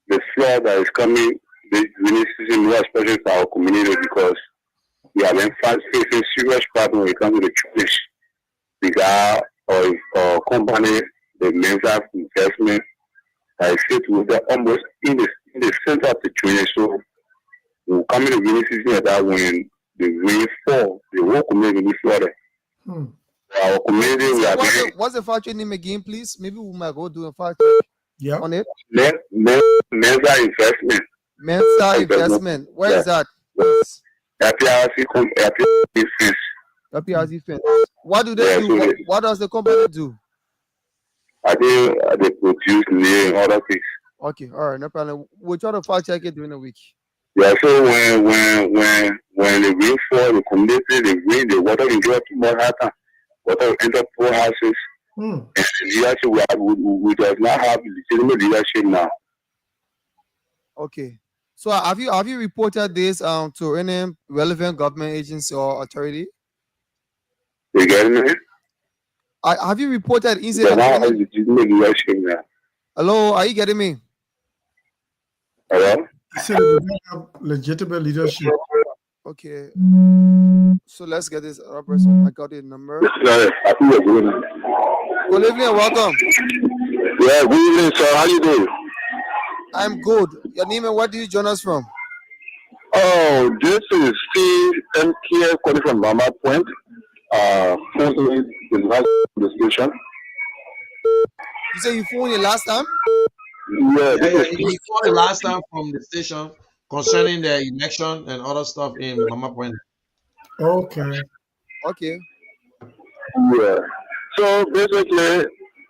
the flood that is coming this rainy season, more especially for our community, because we have been facing serious problems when it comes to the Jewish regard or company, the mental investment. I sit with them almost in the center of the tree. So we come in the rainy season like that when the rain fall, the whole community will be flooded. Our community, we are
what's the factory name again, please? Maybe we might go do a fact
Yeah.
on it.
Mensa investment.
Mensa investment. Where is that? PRC Fence. What do they do? What does the company do?
I think they produce lay and other things.
Okay, all right, no problem. We'll try to fact check it during the week.
Yeah, so when the rain fall, the community, the rain, the water will get too much hotter. Water will enter poor houses.
Hmm.
And the leadership, we does not have legitimate leadership now.
Okay. So have you reported this to any relevant government agency or authority?
You get me?
Have you reported
We
incident
does not
to
have
any?
legitimate leadership now.
Hello, are you getting me?
Hello?
He said they don't have legitimate leadership.
Okay. So let's get this other person. I got the number.
Sorry, I think you're doing it.
Good evening and welcome.
Yeah, good evening, sir. How you doing?
I'm good. Your name and where do you join us from?
Oh, this is Steve MK calling from Mama Point. Phone in the last the station.
You say you phoned in last time?
Yeah,
Yeah,
this
yeah.
is
He called the last time from the station concerning the election and other stuff in Mama Point.
Okay.
Okay.
yeah. So basically,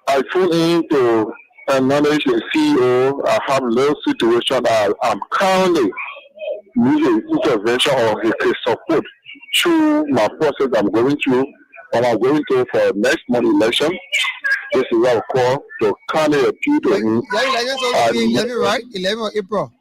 I phone in to acknowledge the CEO. I have a little situation that I'm currently needing intervention or his support through my process I'm going through, or I'm going through for next month election. This is what I call to kindly appeal to him.
Yeah, election supposed to be 11, right? 11 of April.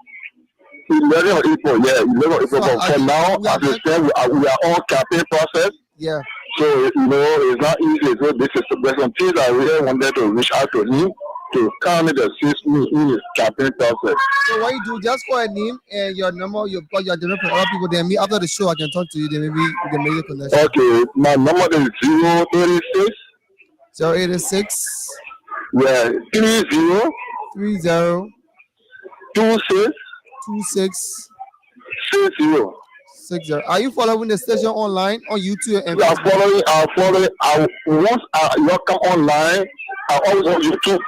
11 of April, yeah, 11 of April.
So
But
I
for
think
now,
we are
as I
going.
said, we are on campaign process.
Yeah.
So, it's not easy. So, there's some things I really wanted to reach out to him to kindly assist me in his campaign process.
So what you do, just call a name and your number, your call your different other people. Then me after the show, I can talk to you. Then maybe we can make the connection.
Okay, my number is 086
086
yeah, 30
30
26
26
60.
60. Are you following the station online on YouTube and
I'm
Facebook?
following. Once you come online, I always want you to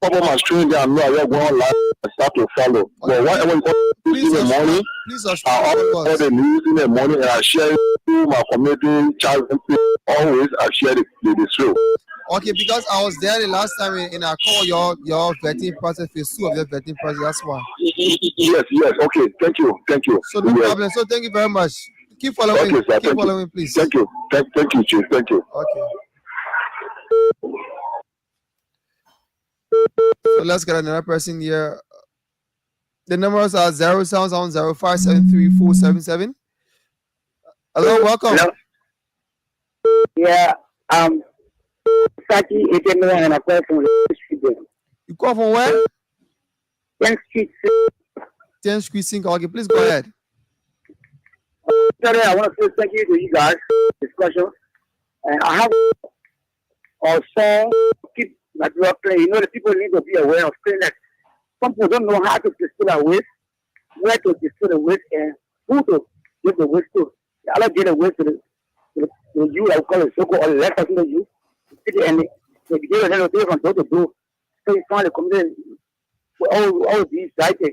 pop up my screen there. I know I will go online and start to follow.
Okay.
But whatever you
Please
in the morning,
please
I
subscribe
always
to
follow
us.
the news in the morning and I share it to my community, child, always I share the show.
Okay, because I was there the last time in our call your vetting process, phase 2 of your vetting process. That's why.
Yes, okay, thank you.
So no
Yes.
problem. So thank you very much. Keep following.
Okay, sir,
Keep following, please.
Thank you. Thank you, Chief. Thank you.
Okay. So let's get another person here. The numbers are 0770573477. Hello, welcome.
Hello? Yeah, Saki Etemela and a call from the street.
You call from where?
10th Street.
10th Street Sync. Okay, please go ahead.
Sorry, I want to say thank you to you guys. Discussion. And I have also keep like you are playing. The people need to be aware of things that some people don't know how to dispose their waste, where to dispose the waste, and who to give the waste to. I like get the waste to the you, I call it so-called, or the left person to you. And they give a little bit from door to door. So you find the community with all these right there.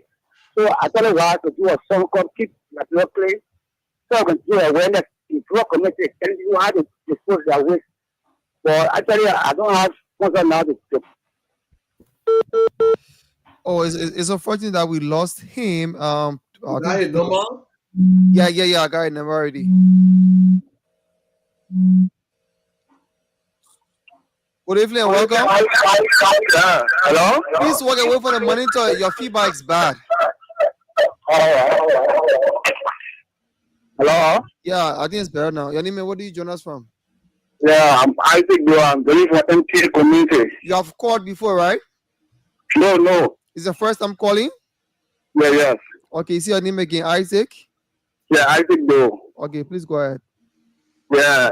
So I thought it was to do a song called Keep Like You are Playing. So I can do awareness in poor community, telling people how to dispose their waste. But actually, I don't have sponsor now to.
Oh, it's unfortunate that we lost him. I
Is that
think-
his number?
Yeah, I got it number already. Good evening and welcome.
Yeah. Hello?
Please walk away from the monitor. Your feedback is bad.
Hello?
Yeah, I think it's better now. Your name and where do you join us from?
Yeah, I'm Isaac Doe. I'm going for MTA community.
You have called before, right?
No.
It's the first time calling?
Yeah, yes.
Okay, see your name again, Isaac.
Yeah, Isaac Doe.
Okay, please go ahead.
Yeah.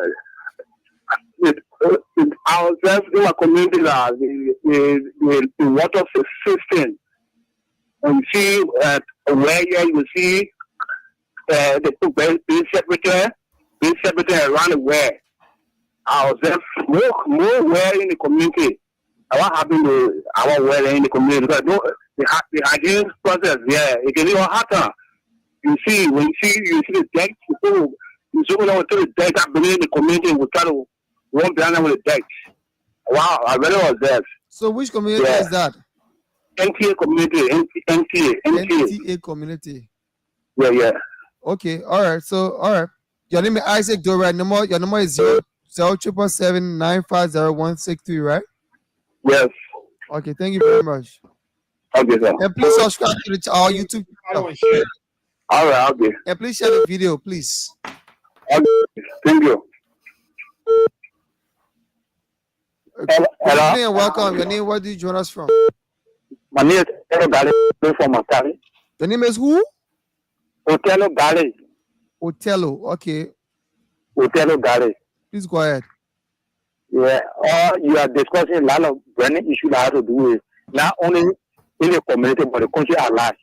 Our just in our community, the water system. And you see where you see the two being separated around the way. I was just more where in the community. What happened to our well in the community? Because the hygiene process, yeah, it can even happen. You see, when you see the deck, you see when I to the deck, I believe in the community will try to run behind them with the deck. Wow, I really was there.
So which community is that?
NTA community, NTA.
NTA community.
Yeah.
Okay, all right. So, all right. Your name is Isaac Doe, right? Your number is 07779506163, right?
Yes.
Okay, thank you very much.
Okay, sir.
And please subscribe to our YouTube channel.
All right, okay.
And please share the video, please.
Okay. Thank you.
Good
Hello?
evening and welcome. Your name, where do you join us from?
My name is Otelo Gale from Matali.
Your name is who?
Otelo Gale.
Otello. Okay,
Otelo Gale.
please go ahead.
Yeah, you are discussing a lot of burning issues that have to do with not only in the community but the country at large.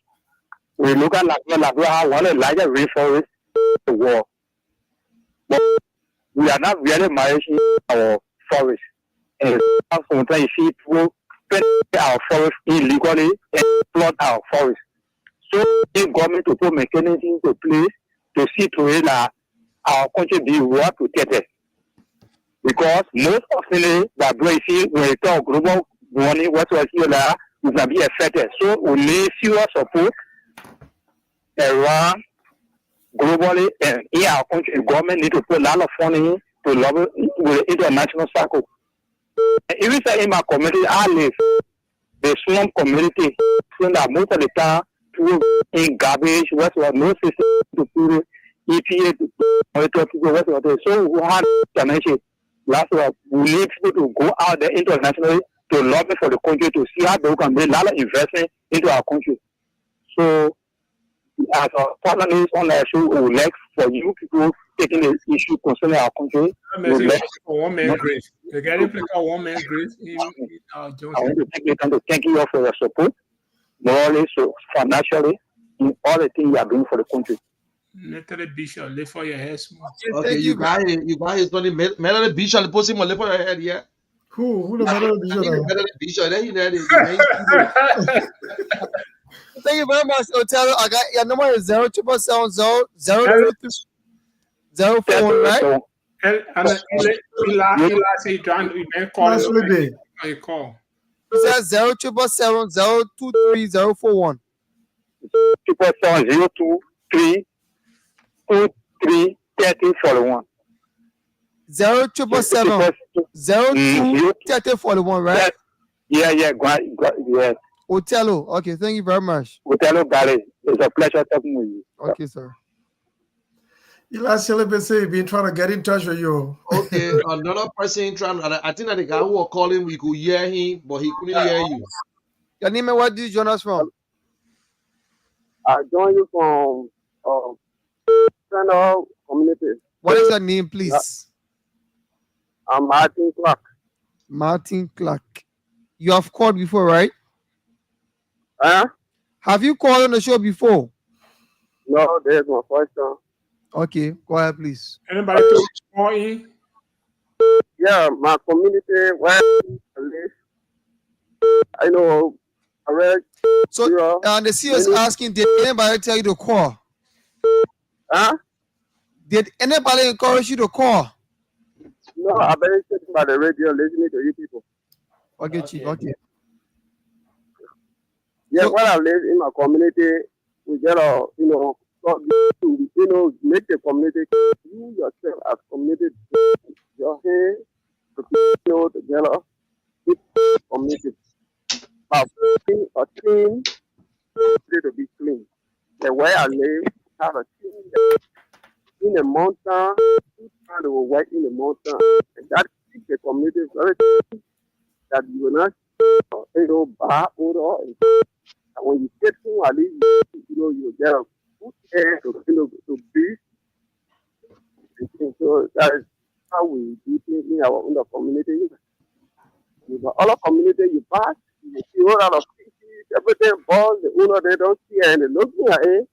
We look at Labrador has one of the largest rainforests in the world, but we are not really managing our forest. And sometimes you see people spend our forest illegally and flood our forest. So the government to put mechanisms into place to see to it that our country be well protected. Because most often that we see when we talk global warming, what was here that will not be affected. So we need serious support around globally and in our country. The government need to put a lot of funding to lobby with the international circle. And even say in my community, I live the slum community, so that most of the time people in garbage, what was no system to put EPA to monitor people, what was so we have connection. Last year, we need people to go out there internationally to lobby for the country to see how they can make a lot of investment into our country. So, as a partner on the issue, we would like for you people taking the issue concerning our country.
One man grave. The guy implicated one man grave in
I want
Johnson.
to take the time to thank you all for your support, morally, so financially, in all the things you are doing for the country.
Natalie Bishop, lift for your head small.
Okay,
Thank
you guys Tony Melody Bishop post him on left on your head, yeah.
Who the matter with
I think
you?
Melody Bishop, then you know the
Thank you very much, Otello. I got your number is 07770 right?
So,
And Eli say you trying to call
Last day.
you call.
It says 07770230041.
24702 3041.
07770230041, right?
Yeah, yeah.
Otello. Okay, thank you very much.
Otelo Gale, it's a pleasure talking with you.
Okay, sir.
Eli Celebrate say he been trying to get in touch with you.
Okay, another person trying. I think that the guy who was calling, we could hear him, but he couldn't hear you.
Your name and where do you join us from?
I join you from Central Community.
What is your name, please?
I'm Martin Clark.
Martin Clark. You have called before, right?
Huh?
Have you called on the show before?
No, there's my first time.
Okay, go ahead, please.
Anybody to call in?
Yeah, my community where I live. I know. Correct.
So, the CEO is asking, did anybody tell you to call?
Huh?
Did anybody encourage you to call?
No, I've been sitting by the radio listening to you people.
Okay, Chief. Okay.
Yeah,
So-
when I live in my community, we get a, make the community, you yourself as community, your hand together, with community. But a team to be clean. The way I live, have a team in the mountain, trying to work in the mountain, and that keeps the community very clean, that you will not, bar odor. And when you get to at least, you get a good air to breathe. So that is how we do things in our own community. In the other community you pass, you see all lot of species, everything balls, the owner they don't see and they look at it.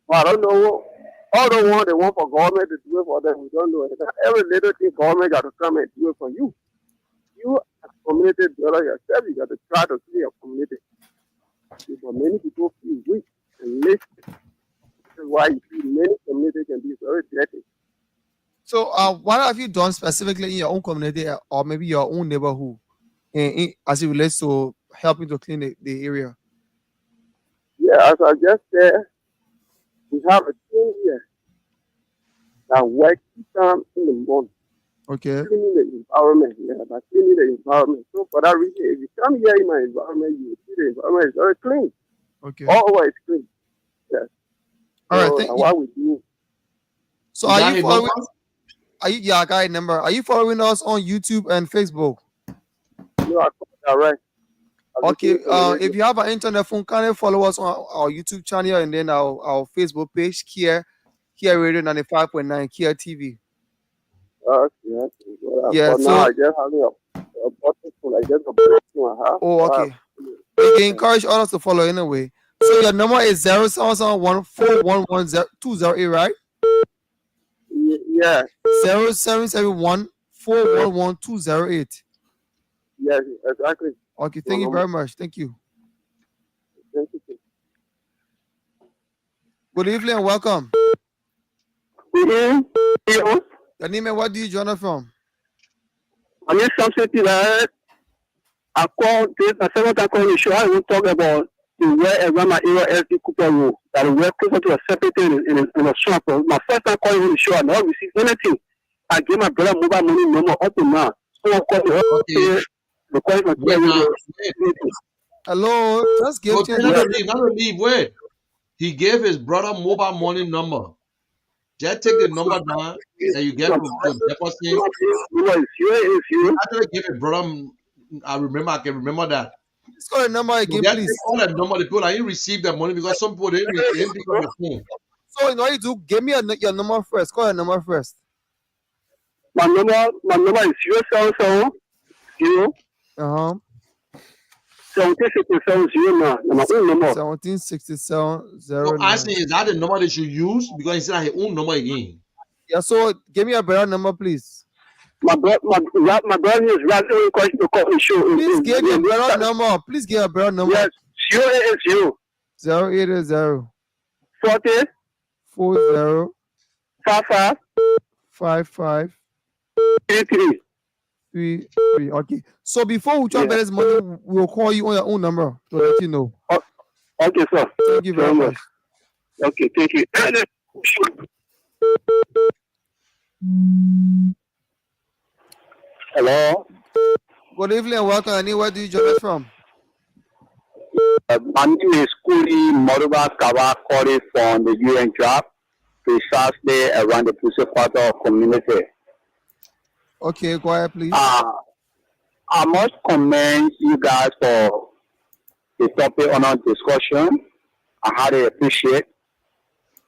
But I don't know all the one they want for government to do it for them, we don't know it. Every little thing government got to come and do it for you. You as community dweller yourself, you got to try to see your community. But many people feel weak and lazy. This is why you see many communities can be very dirty.
So, what have you done specifically in your own community or maybe your own neighborhood as it relates to helping to clean the area?
Yeah, as I just said, we have a team here that works 2 times in the month,
Okay.
cleaning the environment. Yeah, by cleaning the environment. So for that reason, if you come here in my environment, you will see the environment is very clean.
Okay.
All over is clean. Yes.
All right.
So
Thank
and
you.
what we do,
So
You
are
got
you
his
following?
number?
Are you? Yeah, I got a number. Are you following us on YouTube and Facebook?
I call direct. I
Okay.
listen to the radio.
If you have an internet phone, can you follow us on our YouTube channel and then our Facebook page, Kia Radio 95.9, Kia TV.
Yes.
Yeah.
But now
So
I just have a button phone. I just a button phone I have.
oh, okay. We can encourage others to follow anyway. So your number is 0771411208, right?
Yeah.
0771411208.
Yes. Exactly.
Okay.
My
Thank you
number.
very much. Thank you.
Thank you.
Good evening and welcome.
Mm-hmm.
Your name and what do you join us from?
I need something that I call this. I said I call the show. I will talk about the where around my area LT Cooper Road that we closer to a separate in a shop. My first time calling the show, I never received anything. I gave my brother mobile money number up to now. So I call
Okay.
the call from
Wait now. Wait.
Hello. Just give
Okay,
change.
not to leave. Not to leave. Wait. He gave his brother mobile money number. Just take the number down that you get to deposit.
you.
Actually give his brother. I can remember that.
Let's call the number
So
again,
just
please.
take all that number. The people that didn't receive that money because some people didn't pick up the phone.
So in order you do, give me your number first. Call your number first.
My number is 077
Uh-huh.
1767 now. My own number.
1767
So asking is that the number they should use because he said his own number again.
Yeah, so give me a better number, please.
My brother is right only question to call the show.
Please give me a better number. Please give a better number.
Yes, 080
080
40
40
55
55
33.
33. Okay. So before we transfer this money, we'll call you on your own number to let you know.
Okay, sir.
Thank you very much.
Okay, thank you. Hello.
Good evening and welcome. Anywhere do you join us from?
My name is Kuri Moruba Kawa calling from the UN job, precisely around the Pussy Quarter community.
Okay, go ahead, please.
I must commend you guys for the topic on our discussion. I highly appreciate.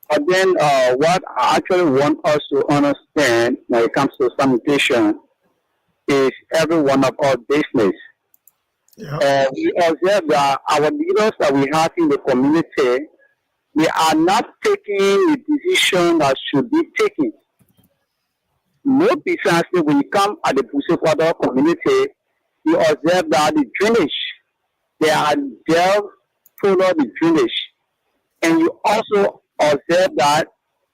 But then what I actually want us to understand when it comes to sanitation is every one of our business.
Yeah.
We observe that our leaders that we have in the community, they are not taking the decision that should be taken. No business when you come at the Pussy Quarter community, you observe that the drainage, they are there follow the drainage. And you also observe that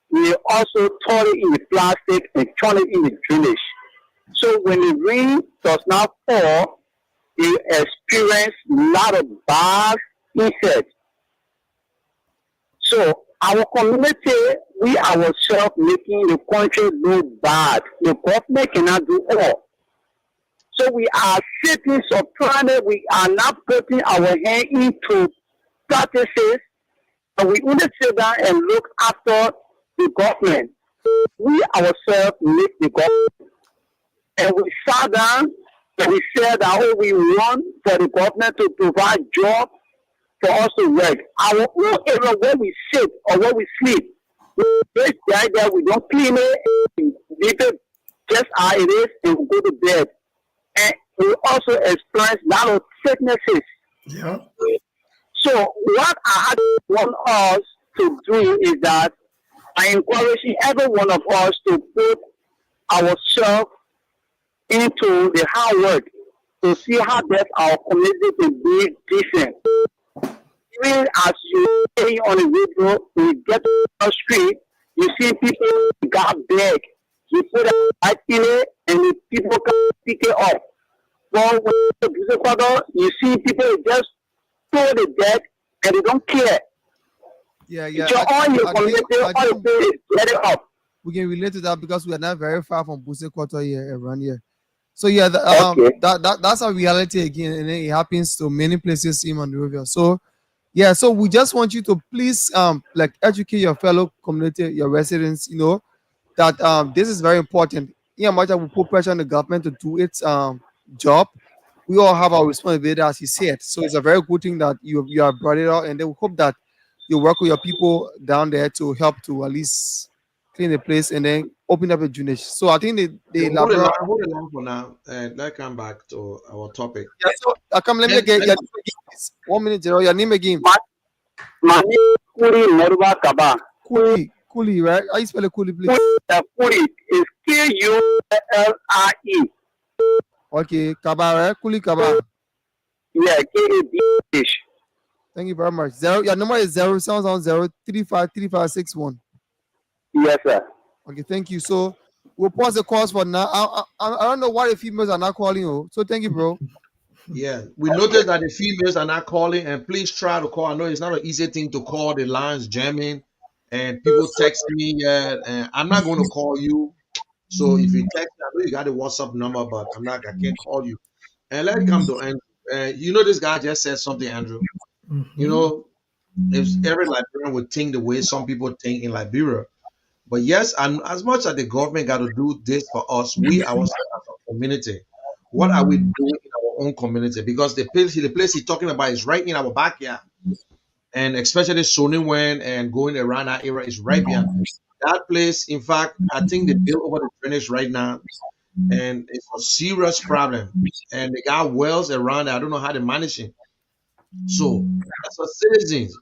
we also throw it in the plastic and turn it in the drainage. So when the rain does not fall, you experience a lot of bad insects. So our community, we ourselves making the country look bad. The government cannot do all. So we are sitting surprised. We are not putting our hand into practices, and we only sit down and look after the government. We ourselves make the government, and we sat down and we said that we want for the government to provide jobs for us to work. Our own area where we sit or where we sleep, we just lie there, we don't clean it, leave it just how it is, and we go to bed. And we also experience a lot of sicknesses.
Yeah.
So what I want us to do is that I encouraging every one of us to put ourselves into the hard work to see how best our community can be decent. Even as you stay on the radio, you get to the street, you see people got big. You put a light in it, and the people can pick it up. But when you see people just throw the deck and they don't care.
Yeah,
It's your own your community, all you say is let it up.
we can relate to that because we are not very far from Buse Quarter here around here. So yeah,
Okay.
that's a reality again, and it happens to many places in Monrovia. So yeah, so we just want you to please like educate your fellow community, your residents, that this is very important. In much as we put pressure on the government to do its job, we all have our responsibility, as he said. So it's a very good thing that you have brought it out, and then we hope that you work with your people down there to help to at least clean the place and then open up a drainage. So I think the labor.
Hold the line for now, and let's come back to our topic.
Yeah, so come let me
Let,
get
let,
your name again, please. 1 minute, Gerald. Your name again.
My name Kuri Moruba Kaba.
Kuli, right? How you spell it, Kuli, please?
Kuri is Kulri.
Okay, Kaba, right? Kuli Kaba.
Yeah, KABH.
Thank you very much. Your number is 070353561.
Yes, sir.
Okay, thank you. So we'll pause the calls for now. I don't know why the females are not calling you. So thank you, bro.
yeah, we noticed that the females are not calling, and please try to call. I know it's not an easy thing to call. The lines jamming, and people text me. And I'm not going to call you. So if you text, I know you got a WhatsApp number, but I can't call you. And let's come to Andrew. This guy just said something, Andrew. You
Mhm.
know, if every Liberian would think the way some people think in Liberia. But yes, and as much as the government got to do this for us, we ourselves as a community, what are we doing in our own community? Because the place he's talking about is right in our backyard. And especially Soniwen and going around that area is right behind. That place, in fact, I think they built over the drainage right now, and it's a serious problem. And they got wells around it. I don't know how they're managing. So, as a citizens,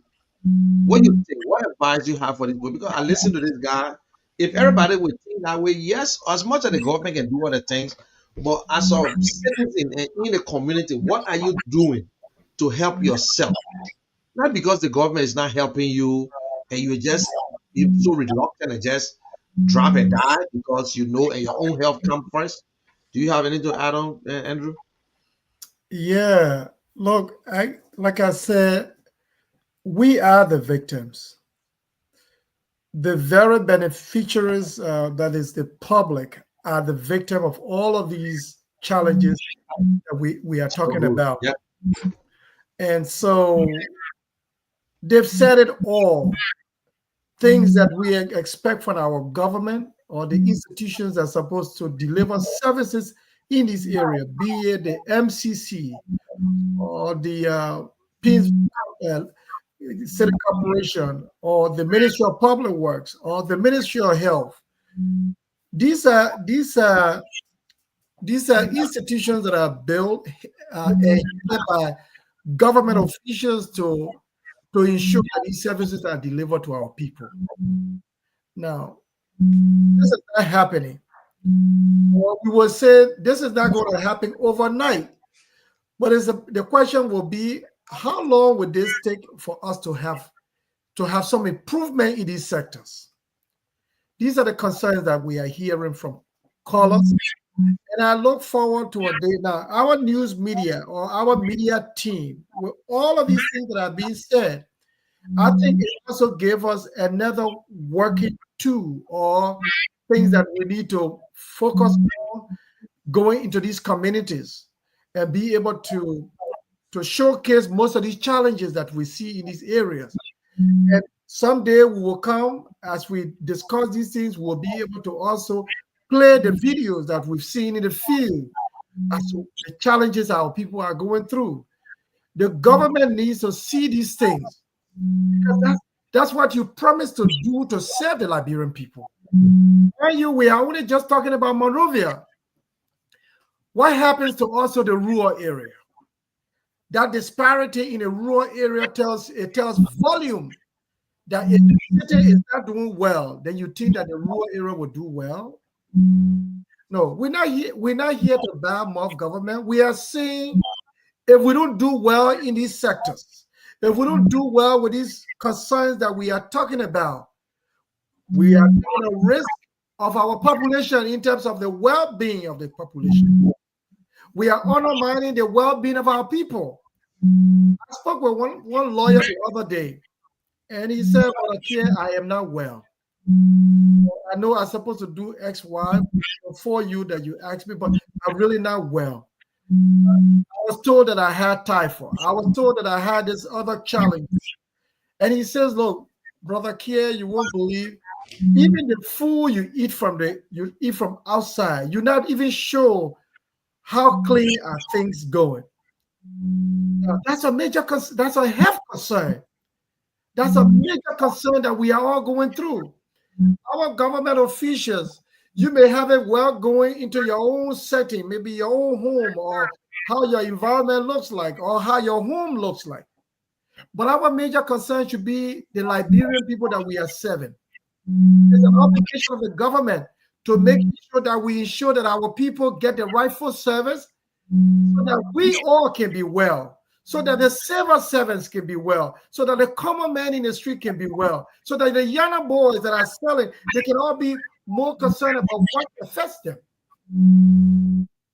what you think? What advice you have for this boy? Because I listen to this guy. If everybody would think that way, yes, as much as the government can do other things, but as a citizen and in the community, what are you doing to help yourself? Not because the government is not helping you and you're so reluctant and just drop and die because and your own health come first. Do you have anything to add on, Andrew?
Yeah. Look, like I said, we are the victims. The very beneficiaries, that is the public, are the victim of all of these challenges that we are
So
talking
good.
about.
Yeah.
And so they've said it all. Things that we expect from our government or the institutions that are supposed to deliver services in this area, be it the MCC or the Peace City Corporation or the Ministry of Public Works or the Ministry of Health. These are institutions that are built and headed by government officials to ensure that these services are delivered to our people. Now, this is not happening. Well, we will say this is not going to happen overnight, but the question will be, how long would this take for us to have some improvement in these sectors? These are the concerns that we are hearing from callers. And I look forward to a day now. Our news media or our media team, with all of these things that are being said, I think it also gave us another working tool or things that we need to focus on going into these communities and be able to showcase most of these challenges that we see in these areas. And someday we will come, as we discuss these things, we'll be able to also play the videos that we've seen in the field as to the challenges our people are going through. The government needs to see these things because that's what you promised to do to serve the Liberian people. We are only just talking about Monrovia. What happens to also the rural area? That disparity in a rural area tells volume that if the city is not doing well, then you think that the rural area will do well. No, we're not here to badmouth government. We are saying if we don't do well in these sectors, if we don't do well with these concerns that we are talking about, we are taking a risk of our population in terms of the well-being of the population. We are undermining the well-being of our people. I spoke with one lawyer the other day, And he said, "Brother Kia, I am not well. I know I'm supposed to do X, Y for you that you asked me, but I'm really not well. I was told that I had typhoid. I was told that I had this other challenge." And he says, "Look, Brother Kia, you won't believe. Even the food you eat from outside, you're not even sure how clean are things going." Now, that's a major that's a health concern. That's a major concern that we are all going through. Our government officials, you may have it well going into your own setting, maybe your own home, or how your environment looks like, or how your home looks like. But our major concern should be the Liberian people that we are serving. It's an obligation of the government to make sure that we ensure that our people get the rightful service so that we all can be well, so that the civil servants can be well, so that the common man in the street can be well, so that the younger boys that are selling, they can all be more concerned about what affects them.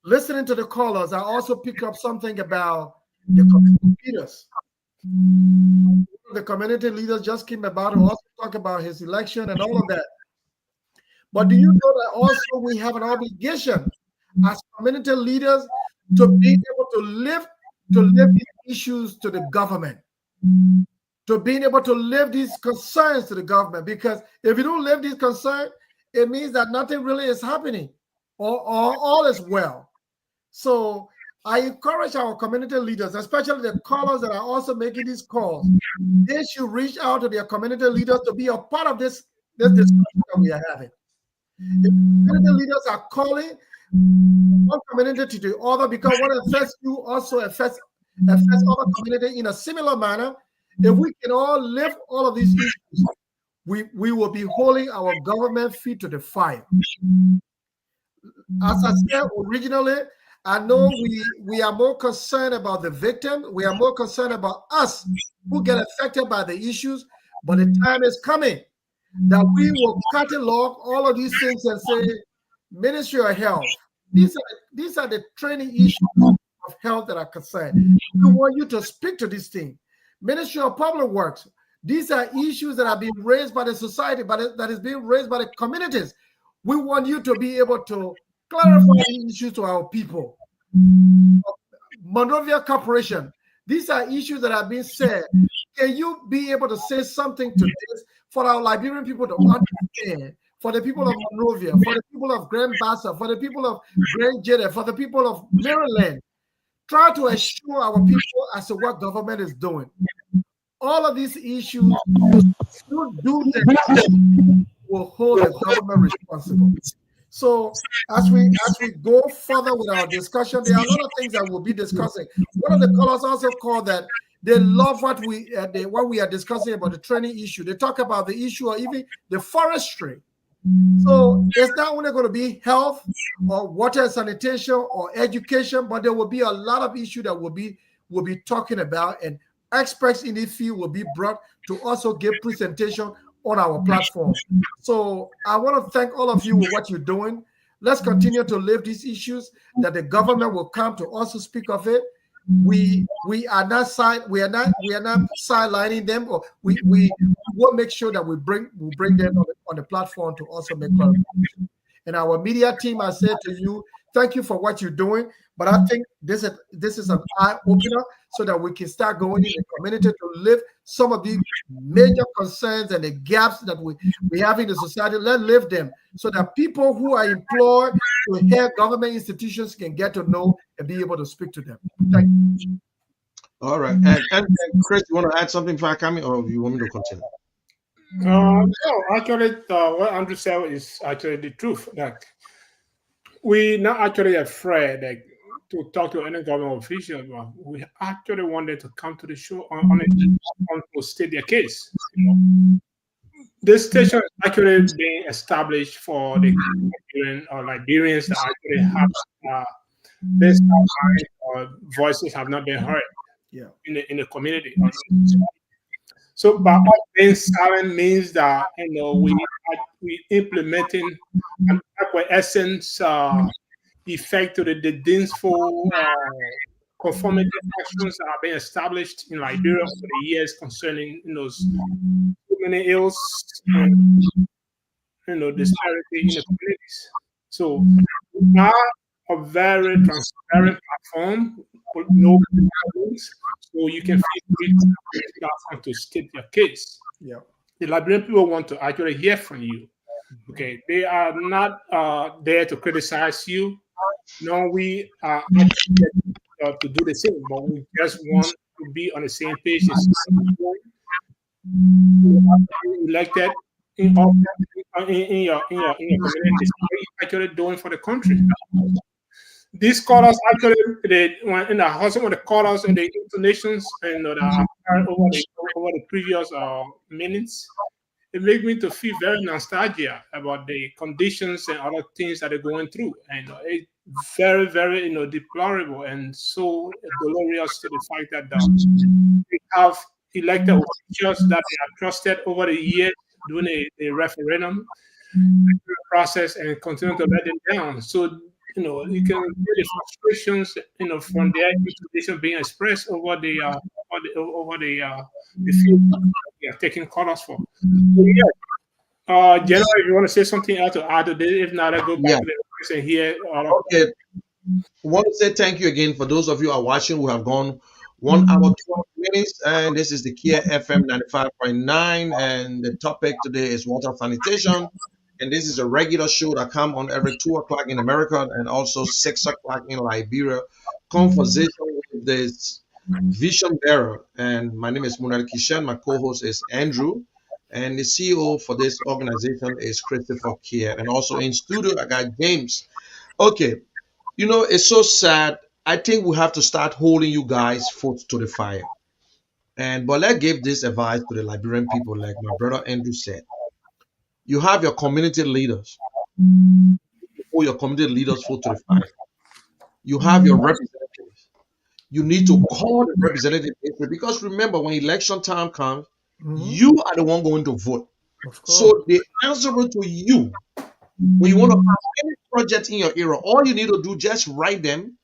Listening to the callers, I also pick up something about the community leaders. The community leaders just came about to also talk about his election and all of that. But do you know that also we have an obligation as community leaders to be able to live these issues to the government, to being able to live these concerns to the government? Because if you don't live these concerns, it means that nothing really is happening, or all is well. So I encourage our community leaders, especially the callers that are also making these calls, they should reach out to their community leaders to be a part of this discussion that we are having. If community leaders are calling one community to the other, because what affects you also affects other community in a similar manner. If we can all lift all of these issues, we will be holding our government feet to the fire. As I said originally, I know we are more concerned about the victim. We are more concerned about us who get affected by the issues. But the time is coming that we will catalog all of these things and say, Ministry of Health, these are the training issues of health that are concerned. We want you to speak to this thing. Ministry of Public Works, these are issues that are being raised by the society, that is being raised by the communities. We want you to be able to clarify the issues to our people. Monrovia Corporation, these are issues that are being said. Can you be able to say something to this for our Liberian people to understand? For the people of Monrovia, for the people of Grand Bassa, for the people of Grand Jeddah, for the people of Maryland, try to assure our people as to what government is doing. All of these issues, you do them, will hold the government responsible. So as we go further with our discussion, there are a lot of things that we'll be discussing. One of the callers also called that they love what we are discussing about the training issue. They talk about the issue of even the forestry. So it's not only going to be health or water and sanitation or education, but there will be a lot of issues that we'll be talking about, and experts in this field will be brought to also give presentation on our platform. So I want to thank all of you for what you're doing. Let's continue to live these issues, that the government will come to also speak of it. We are not sidelining them, or we will make sure that we bring them on the platform to also make clarification. And our media team, I said to you, thank you for what you're doing. But I think this is an eye opener so that we can start going in the community to lift some of these major concerns and the gaps that we have in the society. Let's lift them so that people who are employed to head government institutions can get to know and be able to speak to them. Thank you.
All right. And Chris, you want to add something for coming, or you want me to continue?
No, actually, what Andrew said is actually the truth. That we're not actually afraid to talk to any government official. But we actually want them to come to the show on to state their case. You know? This station is actually being established for the Liberians that actually have this voices have not been heard in the community. So, by us being silent means that we implementing an essence effect to the disdainful conformity actions that have been established in Liberia over the years concerning so many ills and disparity in the communities. So we are a very transparent platform with no links, so you can feel free to use this platform to state your case.
Yeah.
The Liberian people want to actually hear from you. Okay, they are not there to criticize you. No, we are actually there to do the same, but we just want to be on the same page. Elected in office in your communities. What are you actually doing for the country? These callers actually, when in the some of the callers and the intonations and that I heard over the previous minutes, it makes me to feel very nostalgia about the conditions and other things that they're going through, and it's very, very deplorable and so dolorous to the fact that we have elected officials that they have trusted over the years doing a referendum process and continue to let them down. So you can feel the frustrations from their institution being expressed over the field they are taking colors for. So, yeah. General, if you want to say something else to add to this, if not, I go back
Yeah.
to the question here.
Okay. I want to say thank you again for those of you who are watching. We have gone 1 hour 12 minutes, and this is the Kia FM 95.9, and the topic today is water sanitation. And this is a regular show that come on every 2 o'clock in America and also 6 o'clock in Liberia. Conversation with this vision bearer, and my name is Munal Kishan. My co-host is Andrew, and the CEO for this organization is Christopher Kia. And also in studio, I got James. Okay, it's so sad. I think we have to start holding you guys' foot to the fire. But let's give this advice to the Liberian people, like my brother Andrew said. You have your community leaders. Hold your community leaders' foot to the fire. You have your representatives. You need to call the representative because remember, when election time comes, you are the one going to vote.
Of course.
So they answerable to you. When you want to pass any project in your area, all you need to do just write them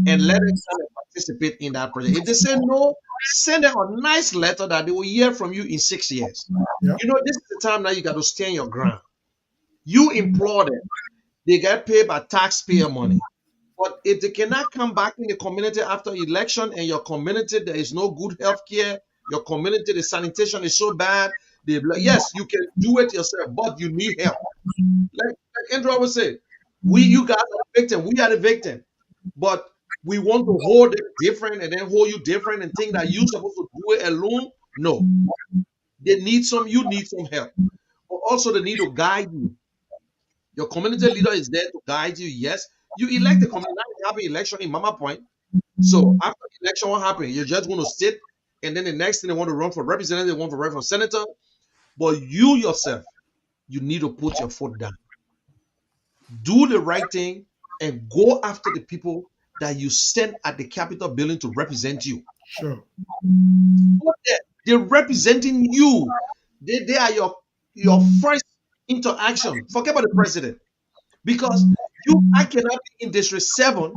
and let them come and participate in that project. If they say no, send them a nice letter that they will hear from you in 6 years.
Yeah.
This is the time now you got to stand your ground. You implore them. They get paid by taxpayer money. But if they cannot come back in the community after election and your community, there is no good health care, your community, the sanitation is so bad, yes, you can do it yourself, but you need help. Like Andrew always say, you guys are the victim, we are the victim. But we want to hold it different and then hold you different and think that you're supposed to do it alone. No. You need some help. But also they need to guide you. Your community leader is there to guide you. Yes, you elect the community. Now you have an election in Mama Point. So after the election, what happened? You're just going to sit, and then the next thing they want to run for representative, they want to run for senator. But you yourself, you need to put your foot down. Do the right thing and go after the people that you send at the Capitol building to represent you.
Sure.
They're representing you. They are your first interaction. Forget about the president. Because I cannot be in District 7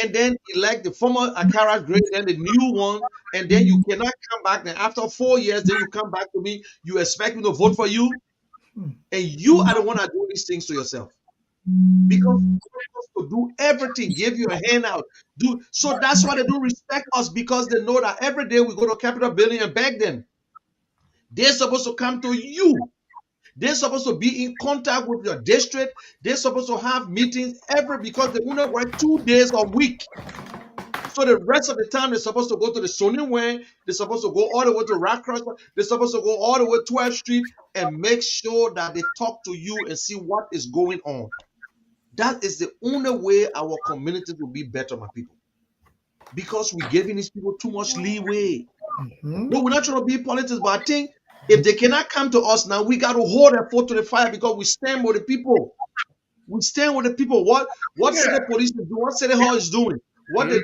and then elect the former Akara grade and the new one, and then you cannot come back. Then after 4 years, then you come back to me. You expect me to vote for you, and you are the one that do these things to yourself. Because you're supposed to do everything, give you a handout. So that's why they don't respect us, because they know that every day we go to Capitol building and beg them. They're supposed to come to you. They're supposed to be in contact with your district. They're supposed to have meetings because they only work 2 days a week. So the rest of the time, they're supposed to go to the Sony Way. They're supposed to go all the way to Rockcross. They're supposed to go all the way to 12th Street and make sure that they talk to you and see what is going on. That is the only way our community will be better, my people. Because we're giving these people too much leeway. No, we're not trying to be politics, but I think if they cannot come to us now, we got to hold their foot to the fire because we stand with the people. We stand with the people. What city police is doing, what city hall is doing, what the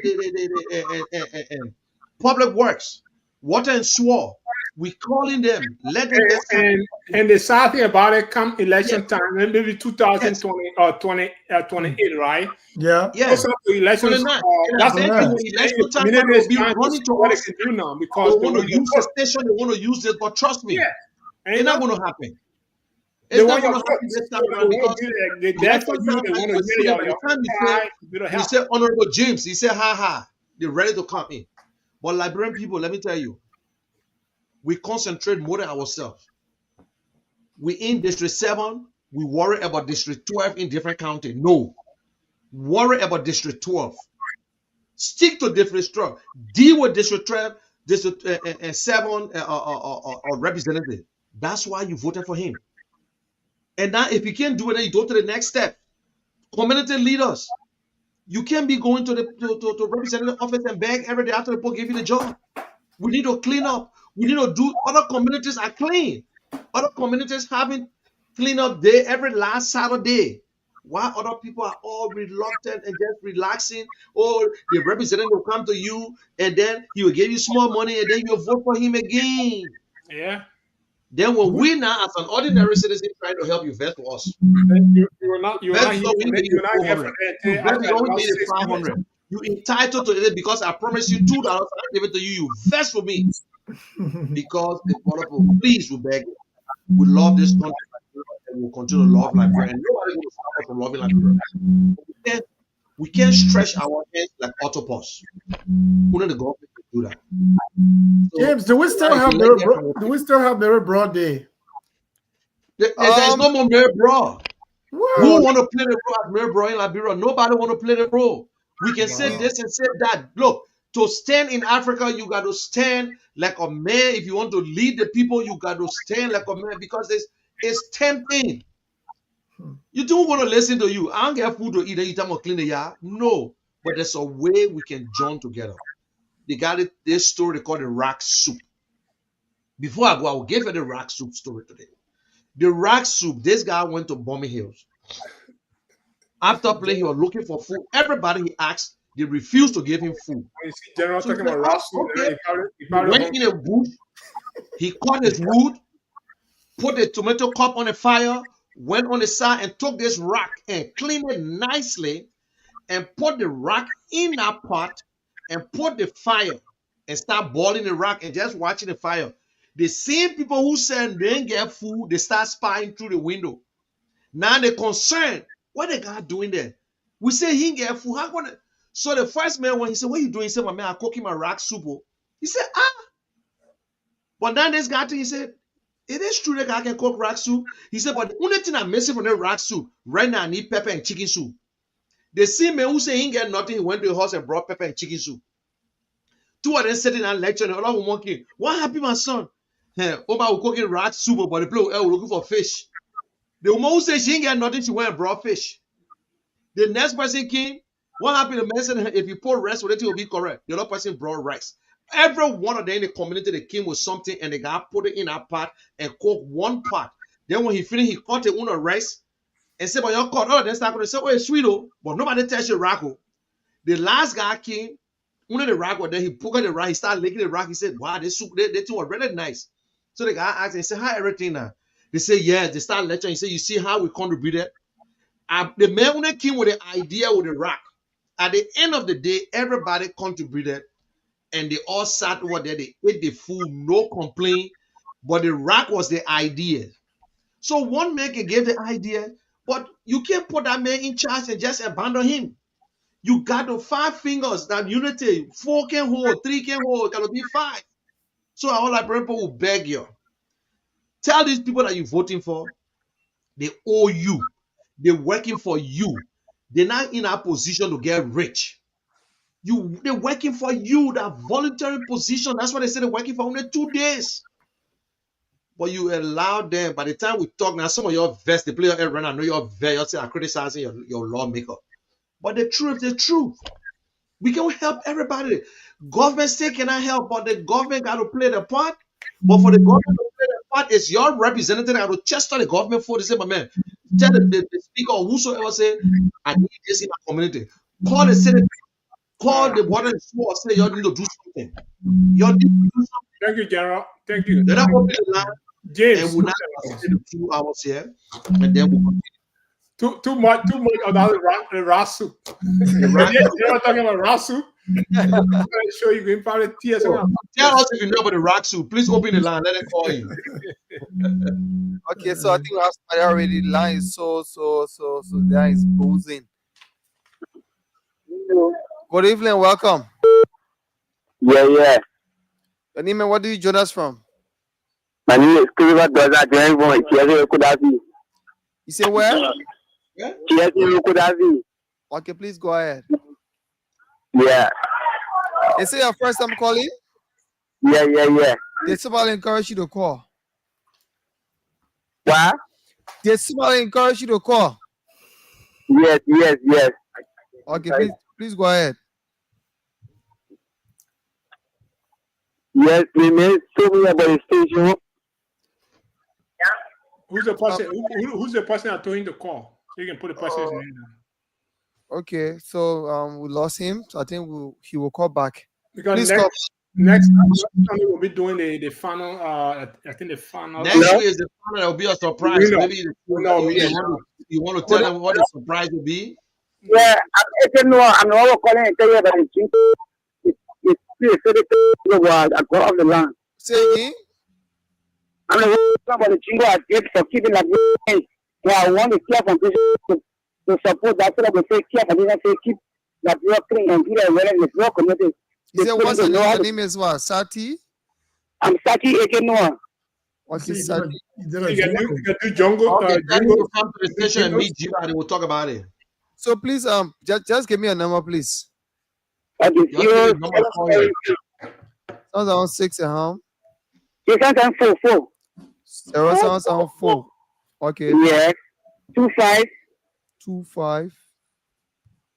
public works, water and sewer, We calling them, let them get started.
And the sad thing about it, come election
Yes.
time, maybe 2020 or 28, right?
Yeah.
Yes.
Also, the elections,
29.
that's
And
the
then
thing.
when election
The
time
community
come, they will
is
be
trying to
running
see
to
what they
us.
can do now
They
because they
want to
want your
use the
vote.
station, they want to use this, but trust me,
Yeah. And
it's
you
not
know,
going to happen.
they
It's not
want your
going to
vote.
happen this
So
time
they
around
want
because
to be there. They're there for
election
you.
time,
They
I
want to
will
hear
see them by the
your
time
cry, a bit of
you
help.
say Honorable James, he said, ha ha, they're ready to come in. But Liberian people, let me tell you, we concentrate more than ourselves. We in District 7, we worry about District 12 in different county. No, worry about District 12. Stick to District 12. Deal with District 12, District 7 or representative. That's why you voted for him. And now if you can't do it, then you go to the next step. Community leaders. You can't be going to the to representative office and beg every day after the post give you the job. We need to clean up. We need to do. Other communities are clean. Other communities having clean up day every last Saturday. Why other people are all reluctant and just relaxing? Or the representative will come to you and then he will give you small money and then you'll vote for him again.
Yeah.
Then when we now, as an ordinary citizen, trying to help you, vote for us.
You are
Vote
not here
because we
for
give
that.
you
You're not here for
400.
that
You
until
vote
after
because we
about
give you
6 years.
500. You entitled to it because I promise you $2. I give it to you. You vest for me because the people, please, we beg you. We love this country and we'll continue to love Liberia. And nobody will stop us from loving Liberia. We can't stretch our hands like octopus. Only the government can do that. So,
James, do we still
if
have
you like that from your
do we still have Mary Broad Day?
there's no more Mary Bro. Who
What?
want to play the role as Mary Bro in Liberia? Nobody want to play the role. We can say
Wow.
this and say that. Look, to stand in Africa, you got to stand like a man. If you want to lead the people, you got to stand like a man because it's tempting. You don't want to listen to you. I don't get food to eat. And you tell me to clean the yard. No, but there's a way we can join together. They got it. This story they call the rock soup. Before I go, I will give you the rock soup story today. The rock soup. This guy went to Bombay Hills. After playing, he was looking for food. Everybody he asked, they refused to give him food.
You see General
So he
talking
said,
about
"Oh,
Rasul,
okay."
he
He
probably
went
hungry.
in a bush. He cut his wood, put the tomato cup on the fire, went on the side and took this rock and cleaned it nicely and put the rock in that pot and put the fire and start boiling the rock and just watching the fire. The same people who said they didn't get food, they start spying through the window. Now they're concerned. What the guy doing there? We say he didn't get food. How gonna? So the first man, when he said, "What you doing?" He said, "My man, I'm cooking my rock soup." Oh." He said, "Ah." But then this guy, he said, "It is true that I can cook rock soup." He said, "But the only thing I'm missing from the rock soup right now, I need pepper and chicken soup." The same man who said he didn't get nothing, he went to the house and brought pepper and chicken soup. Two of them sitting and lecturing, the other one monkey. What happened, my son? Hey, Oba was cooking rock soup, but the people were looking for fish. The woman who said she didn't get nothing, she went and brought fish. The next person came. What happened? The man said, if you pour rice with it, it will be correct. The other person brought rice. Every one of them in the community, they came with something and the guy put it in a pot and cooked one pot. Then when he finished, he cut it on the rice and said, "But you cut." Oh, then start going to say, "Oh, it's sweet, oh." But nobody touched the rock. The last guy came, one of the rock was there. He poked the rock. He started licking the rock. He said, "Wow, this soup, they thing was really nice." So the guy asked, he said, "How everything now?" They say, "Yeah." They start lecturing. He said, "You see how we contributed?" The man when came with the idea with the rock. At the end of the day, everybody contributed and they all sat over there. They ate the food, no complaint. But the rock was the idea. So one man can give the idea, but you can't put that man in charge and just abandon him. You got the 5 fingers, that unity. 4 can hold, 3 can hold, it can be 5. So all our people will beg you. Tell these people that you're voting for, they owe you. They're working for you. They're not in a position to get rich. They're working for you, that voluntary position. That's why they say they're working for only 2 days. But you allow them. By the time we talk now, some of your vest, the player run, I know your vest, you're criticizing your lawmaker. But the truth. We can help everybody. Government say cannot help, but the government got to play the part. But for the government to play the part, it's your representative that will chester the government for the same man. Tell the speaker or whosoever say, "I need this in my community." Call the city, call the water and sewer, say you need to do something. You need to do something.
Thank you, General. Thank you.
Let us open the line
James.
and we'll not spend the 2 hours here, and then we'll continue.
Too much of that raw soup.
The right-
You were talking about raw soup. I'm sure you can probably tears.
Tell us if you know about the rock soup. Please open the line. Let it call you.
Okay, so I think we have somebody already. The line is so that is boozing. Good evening, welcome.
Yeah.
Your name and what do you join us from?
My name is Kuriba Doza Joinboy, Chiesi Okudavi.
You say where?
Chiesi Okudavi.
Okay, please go ahead.
Yeah.
Is it your first time calling?
Yeah.
Did somebody encourage you to call?
What?
Did somebody encourage you to call?
Yes.
Okay, please go ahead.
Yes, we made so many about the station.
Who's the person? Who's the person that told him to call? So you can put the person's name down.
Okay, so we lost him. So I think he will call back.
Because
Please call.
next time we'll be doing the final. I think the final.
Next week is the final. That will be a surprise.
We know.
Maybe you want to tell them what the surprise will be.
Yeah, I'm not calling and tell you about the thing. It's the world across the land.
Say again.
I'm not about the chingo I get for keeping like this. So I want to care from this to support that. So I will say care for this. Say keep that work clean and keep it well in the work community.
You say what's your name? Your name is what? Sati?
I'm Sati Ekenoa.
Okay, Sati.
You can do jungle.
Okay, then
Jingle.
you come to the station and meet you, and we'll talk about it.
So please just give me a number, please.
Okay,
Just give me the number to call you.
Sounds around 6
You can 4.
0774. Okay.
Yes. 25
25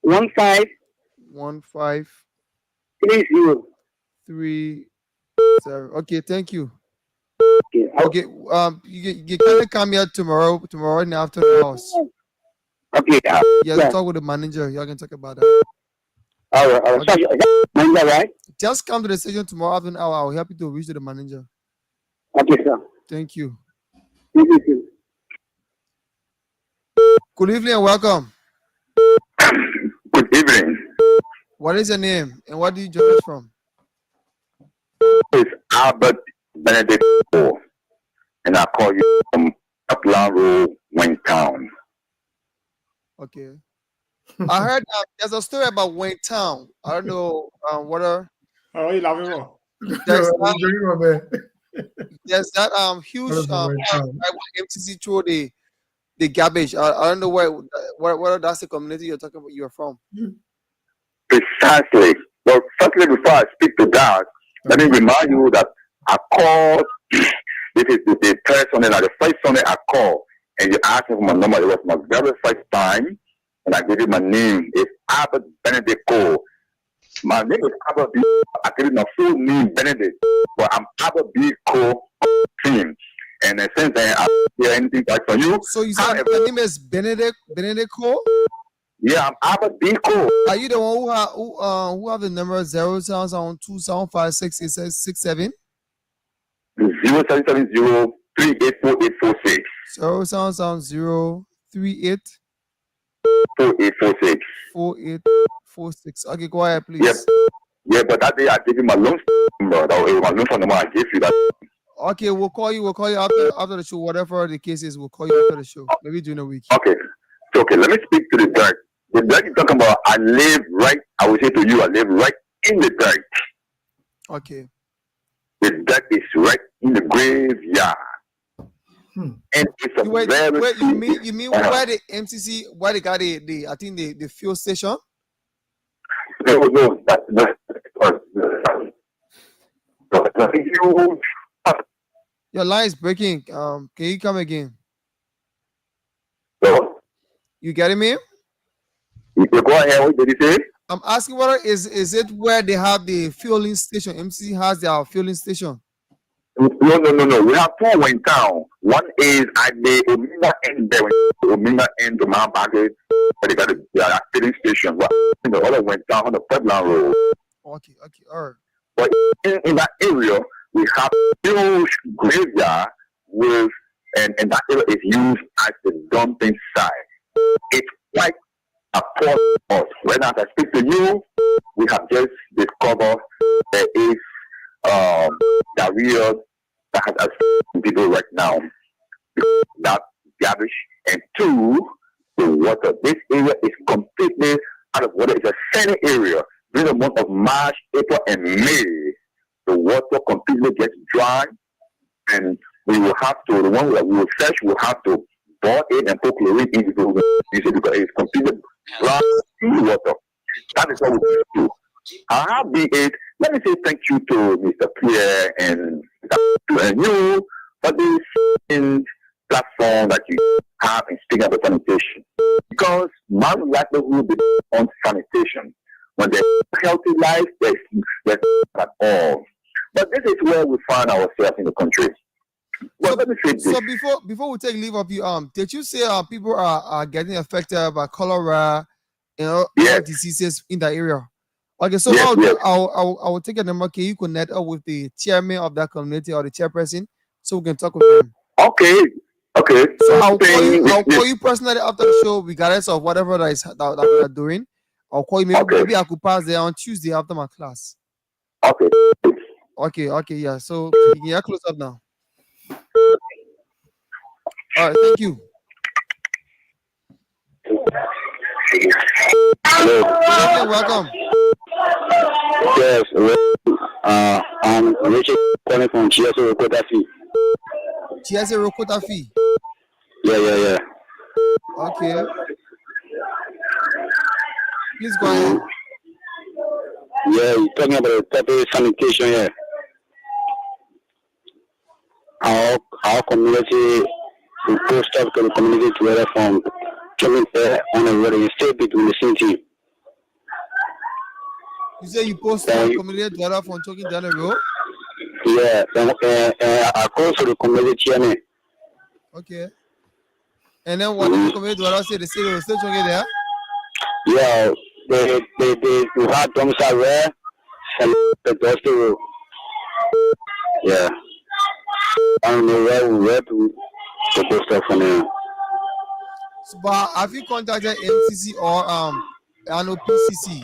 15
15
30.
37. Okay, thank you.
Okay.
Okay, you can come here tomorrow in the afternoon hours.
Okay.
Yeah, talk with the manager. Y'all can talk about that.
All right.
Okay.
Manager, right?
Just come to the station tomorrow after an hour. I'll help you to reach to the manager.
Okay, sir.
Thank you.
Thank you.
Good evening and welcome.
Good evening.
What is your name and what do you join us from?
It's Albert Benedict, and I call you from Upland Road, Wayne Town.
Okay. I heard there's a story about Wayne Town. I don't know whether
Oh, you love him.
there's that huge MTC through the garbage. I don't know whether that's the community you're talking about. You're from.
Precisely. Well, firstly, before I speak to that, let me remind you that I called. This is the third Sunday, like the first Sunday I called, and you asked me for my number. It was my very first time, and I gave you my name. It's Albert Benedict Cole. My name is Albert B. I gave you my full name, Benedict, but I'm Albert B. Cole team. And since then, I don't hear anything back from you.
So you said your name is Benedict Cole?
Yeah, I'm Albert B. Cole.
Are you the one who have the number 077275667?
0770 384846.
077
4846.
4846. Okay, go ahead, please.
Yep. Yeah, but that day I gave you my loan number. That was my loan number. I gave you that.
Okay, we'll call you after the show. Whatever the case is, we'll call you after the show. Maybe during the week.
Okay. So, okay, let me speak to the dirt. The dirt you're talking about, I will say to you, I live right in the dirt.
Okay.
The dirt is right in the graveyard. And it's a
Wait,
very
you mean where the MCC, where they got the I think the fuel station?
No, that's huge.
Your line is breaking. Can you come again?
So,
You getting me?
you go ahead. What did you say?
I'm asking whether is it where they have the fueling station? MCC has their fueling station.
No. We have two in town. One is at the Omega end there, Omega end to Mount Market, where they got the filling station. But the other went down on the Pueblo Road.
Okay, all right.
But in that area, we have huge graveyard with, and that area is used as the dumping site. It's quite appalling us. When as I speak to you, we have just discovered there is diarrhea that has affected people right now. That garbage, and two, the water. This area is completely out of water. It's a sunny area. During the month of March, April, and May, the water completely gets dry, and we will have to, the one that we will fetch, will have to boil it and put chlorine in it because it's completely dry water. That is what we will do. Be it, let me say thank you to Mr. Pierre and you for this platform that you have in speaking about sanitation. Because my livelihood is on sanitation. When there's healthy life, there's at all. But this is where we find ourselves in the country. Well, let me say this.
So before we take leave of you, did you say people are getting affected by cholera and other diseases in that area? Okay, so I will take a number. Can you connect up with the chairman of that community or the chairperson so we can talk with them?
Okay.
So I'll call you personally after the show, regardless of whatever that we are doing. I'll call you. Maybe I could pass there on Tuesday after my class. Okay, yeah. So yeah, close up now. All right, thank you.
Hello.
Welcome.
Yes, I'm Richard calling from GSA Rokotafi.
GSA Rokotafi.
Yeah.
Okay. Please go ahead.
Yeah, you're talking about the topic sanitation here. Our community, we post up to the community together from coming there on a very stay between the same team.
You say you post up community together from talking down the road?
Yeah, and I call for the community chairman.
Okay. And then what did the community together say? They say they will still talking there?
Yeah, they had dumps out there and the dusty road. Yeah. I don't know where to post up from here.
So, but have you contacted MCC or PCC?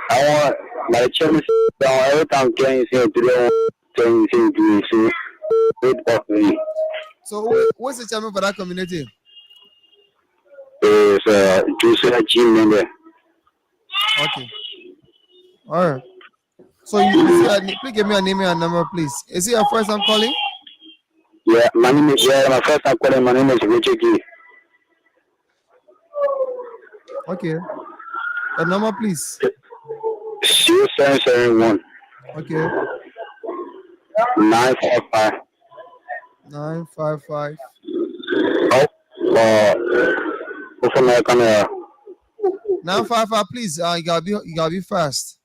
I want my chairman every time can say
So what's the chairman for that community?
It's Joseph G. member.
Okay. All right. So please give me a name and a number, please. Is it your first time calling?
Yeah, my name is my first time calling. My name is Richard G.
Okay. The number, please.
0771.
Okay.
955.
955.
What's my camera?
955, please. You gotta be fast.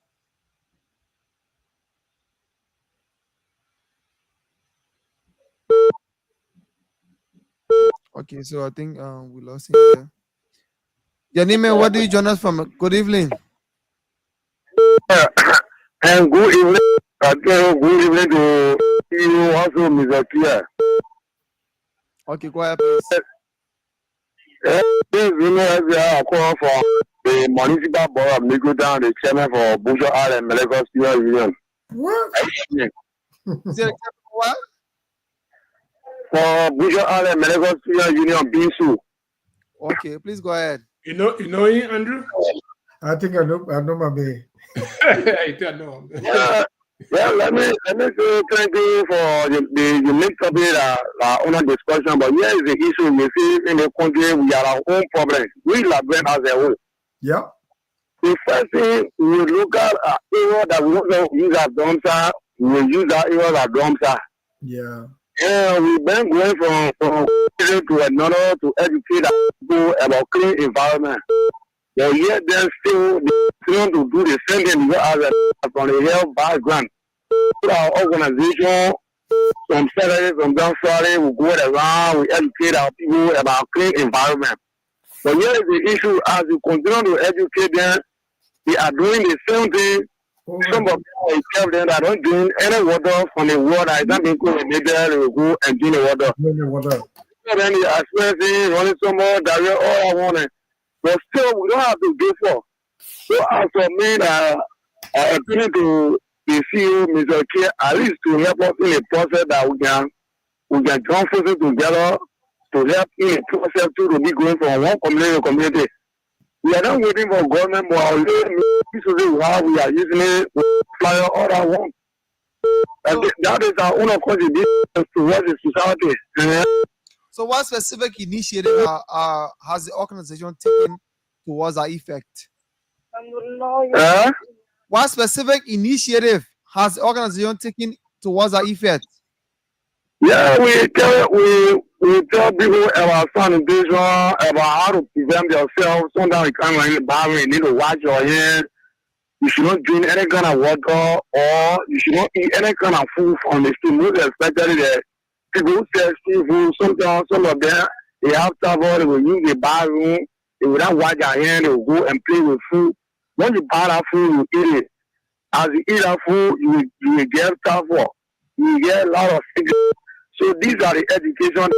Okay, so I think we lost him there. Your name and what do you join us from? Good evening.
And good evening. Good evening to you also, Mr. Pierre.
Okay, go ahead, please.
This is a call for the municipal board of Nico Town, the chairman for Bushel Island Medical Student Union.
What?
What?
For Bushel Island Medical Student Union, BSU.
Okay, please go ahead.
You know him, Andrew?
I think I know my baby.
I don't know.
Yeah, let me say thank you for the unique topic on a discussion. But here is the issue we see in the country. We are our own problem. We Liberian as a whole.
Yeah.
The first thing we look at area that we don't use as dumpster, we use that area as dumpster.
Yeah.
And we've been going from to another to educate people about clean environment. But yet then still they want to do the same thing as from the health background. Our organization, from Saturday, from down Friday, we go around, we educate our people about clean environment. But here is the issue: as we continue to educate them, they are doing the same thing Some of them will tell them that don't drink any water from the water. It's not being cool. Maybe they will go and drink the water. So then they are experiencing running some more diarrhea, all I want. But still, we don't have to go for. So as for me, appealing to the CEO, Mr. K, at least to help us in the process that we can join forces together to help in the process to be going from one community to community. We are not waiting for government, but our how we are using it, flyer all that one. That is our own contribution towards the society.
So what specific initiative has the organization taken towards that effect? What specific initiative has the organization taken towards that effect?
Yeah, we tell people about sanitation, about how to prevent themselves. Sometimes you can't in the bathroom, you need to wash your hands. You should not drink any kind of water, or you should not eat any kind of food from the street. Most especially the people who sell street food. Sometimes some of them, they have trouble, they will use the bathroom, they will not wash their hands, they will go and play with food. Once you buy that food, you eat it. As you eat that food, you will get trouble. You will get a lot of sickness. So these are the education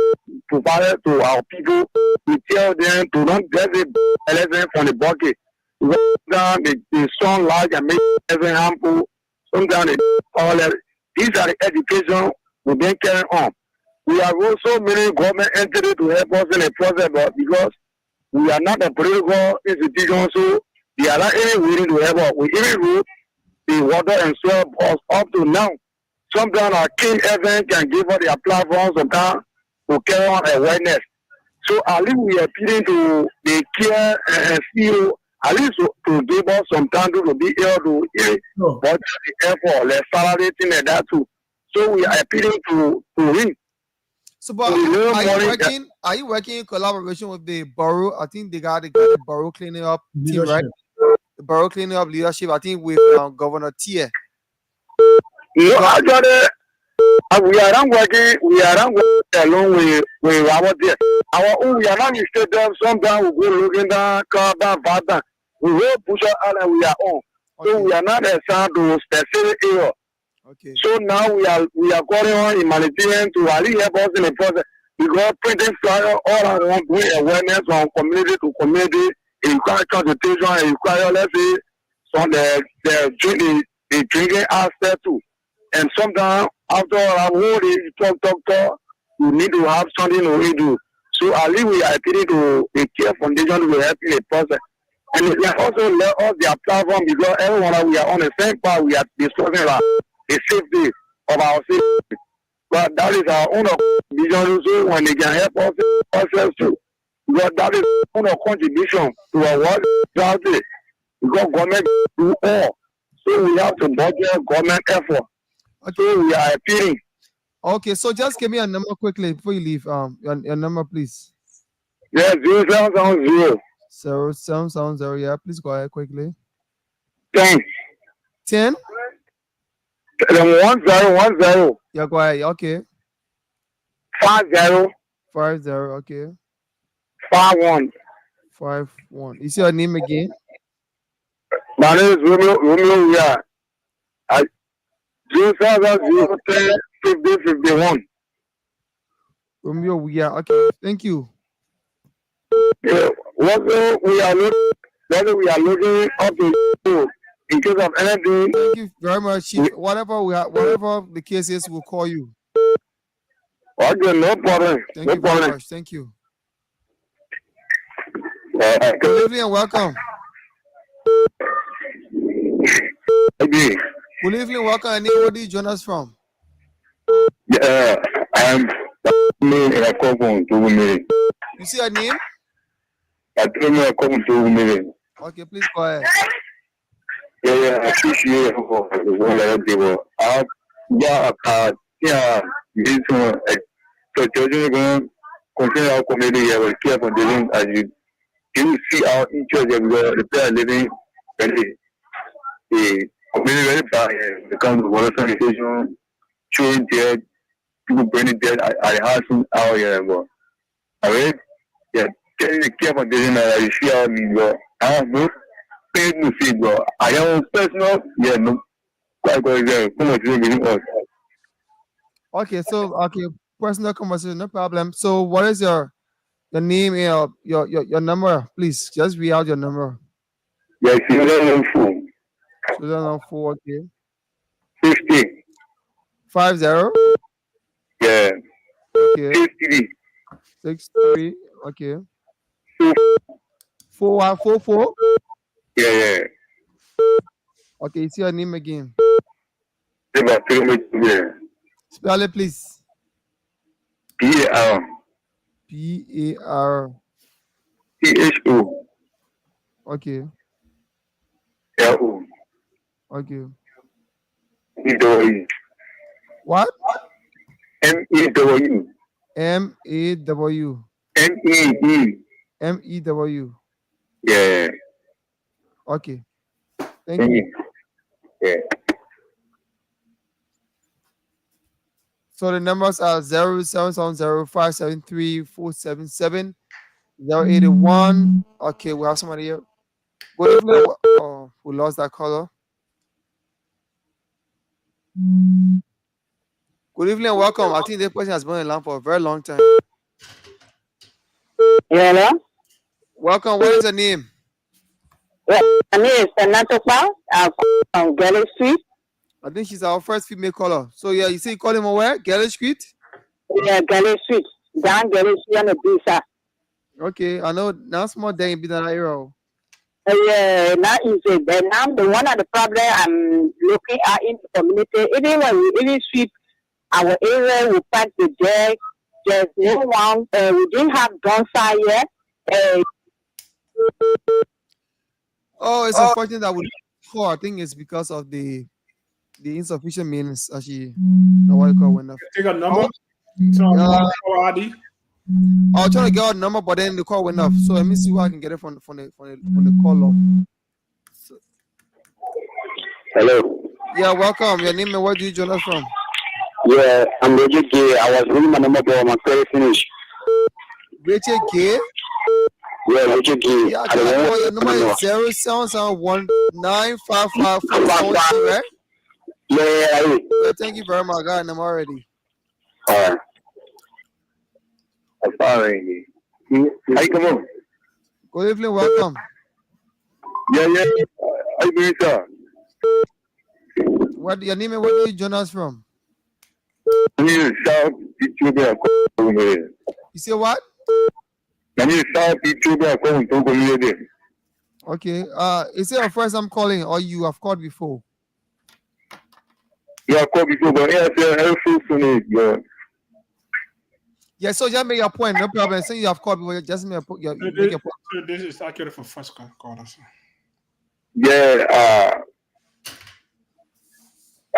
provided to our people. We tell them to not get the elephant from the bucket. Sometimes they sound large and make elephant harmful. Sometimes they all that. These are the education we've been carrying on. We have also many government entities to help us in the process, but because we are not a political institution, so they are not even willing to help us. We even wrote the water and soil boss up to now. Sometimes our King Evans can give us their platforms sometimes to carry on awareness. So at least we are appealing to the care and CEO, at least to give us some time to be able to watch the effort, like salary thing like that too. So we are appealing to him.
So, but are you working in collaboration with the borough? I think they got the borough cleaning up team, right? The borough cleaning up leadership, I think, with Governor Tia.
No, actually, we are not working alone with our dear. Our own, we are not mistaken them. Sometimes we go looking down, car down, bad. We will push out and we are on. Okay. So we are not assigned to specific area.
Okay.
So now we are calling on humanitarian to really help us in the process. Because printing flyer, all I want to bring awareness from community to community, require consultation, and require, let's say, some the drinking aspect too. And sometimes after a whole day you talk, you need to have something to do. So at least we are appealing to the Care Foundation to help in the process. And they also let us their platform because everyone we are on the same part, we are discussing about the safety of our city. But that is our own vision also when they can help us ourselves too. Because that is our own contribution to our world society. Because government do all. So we have to budget government effort. Okay, we are appealing.
Okay, so just give me a number quickly before you leave. Your number, please.
Yes, 0770.
0770. Yeah, please go ahead quickly.
10.
10.
1010.
Yeah, go ahead. Okay.
50.
50. Okay.
51.
51. You see your name again?
My name is Romeo. Yeah. 0710 5051.
Romeo, we are okay. Thank you.
Yeah, whether we are looking up to you in case of anything.
Thank you very much, Chief. Whatever the case is, we'll call you.
Okay, no problem.
Thank you very much. Thank you. Good evening and welcome.
Okay.
Good evening, welcome. And where do you join us from?
Yeah, I'm in a couple to me.
You see your name?
I told me a couple to me.
Okay, please go ahead.
Yeah, I appreciate for the one that they were. This one. So children going continue our community here with Care Foundation as you see our interest the prayer living the community very bad here. It comes to water sanitation, children dead, people burning dead at the house out here. But I mean, yeah, getting the Care Foundation as you see how I mean, but I don't know. paid music, bro. I am personal, yeah, no. Quite there. Come on, us.
Okay, so personal conversation, no problem. So what is your name and your number, please? Just read out your number.
Yeah, children phone.
2004, okay.
50.
50,
Yeah.
okay.
53.
63, okay. 4144,
Yeah.
okay. You see your name again.
About 3 minutes. Yeah.
Spell it, please.
P-A-R.
P-A-R,
T-H-O.
okay,
L-O.
okay.
E-W.
What?
M-E-W.
M-A-W,
M-E-E.
M-E-W,
Yeah.
okay. Thank you.
Yeah.
So the numbers are 0770-573-477, 081. Okay, we have somebody here. Good evening. Oh, we lost that caller. Good evening and welcome. I think this person has been in line for a very long time.
Hello?
Welcome. What is your name?
Yeah, my name is Sanatopa. I'm from Galley Street.
I think she's our first female caller. So yeah, you say you call him where? Galley Street?
Yeah, Galley Street. Down Galley Street on the beach.
Okay, I know now small day in that area.
Yeah, now is it. But now the one of the problem I'm looking at in the community, even when we even sweep our area, we pack the deck. There's no one. We didn't have gunfire yet.
Oh, it's unfortunate that we call. I think it's because of the insufficient means actually. The what you call when
Take a number.
I was trying to get a number, but then the call went off. So let me see where I can get it from the call off. So,
Hello.
yeah, welcome. Your name and where do you join us from?
Yeah, I'm Roger Gay. I was reading my number, but my credit finished.
Richard Gay.
Yeah, Roger Gay.
Yeah, I call your number is 0771955472, right?
Yeah.
Thank you very much. I got a number already.
Alright. I'm sorry. Hey, come on.
Good evening, welcome.
Yeah. How you doing, sir?
What your name and where do you join us from?
I need to South Ethiopia.
You say what?
I need to South Ethiopia.
Okay. Is it your first time calling or you have called before?
Yeah, I called before, but yeah, helpful to me. Yeah.
Yeah, so just make your point, no problem. Say you have called before, just make your point.
So this is actually for first call.
Yeah,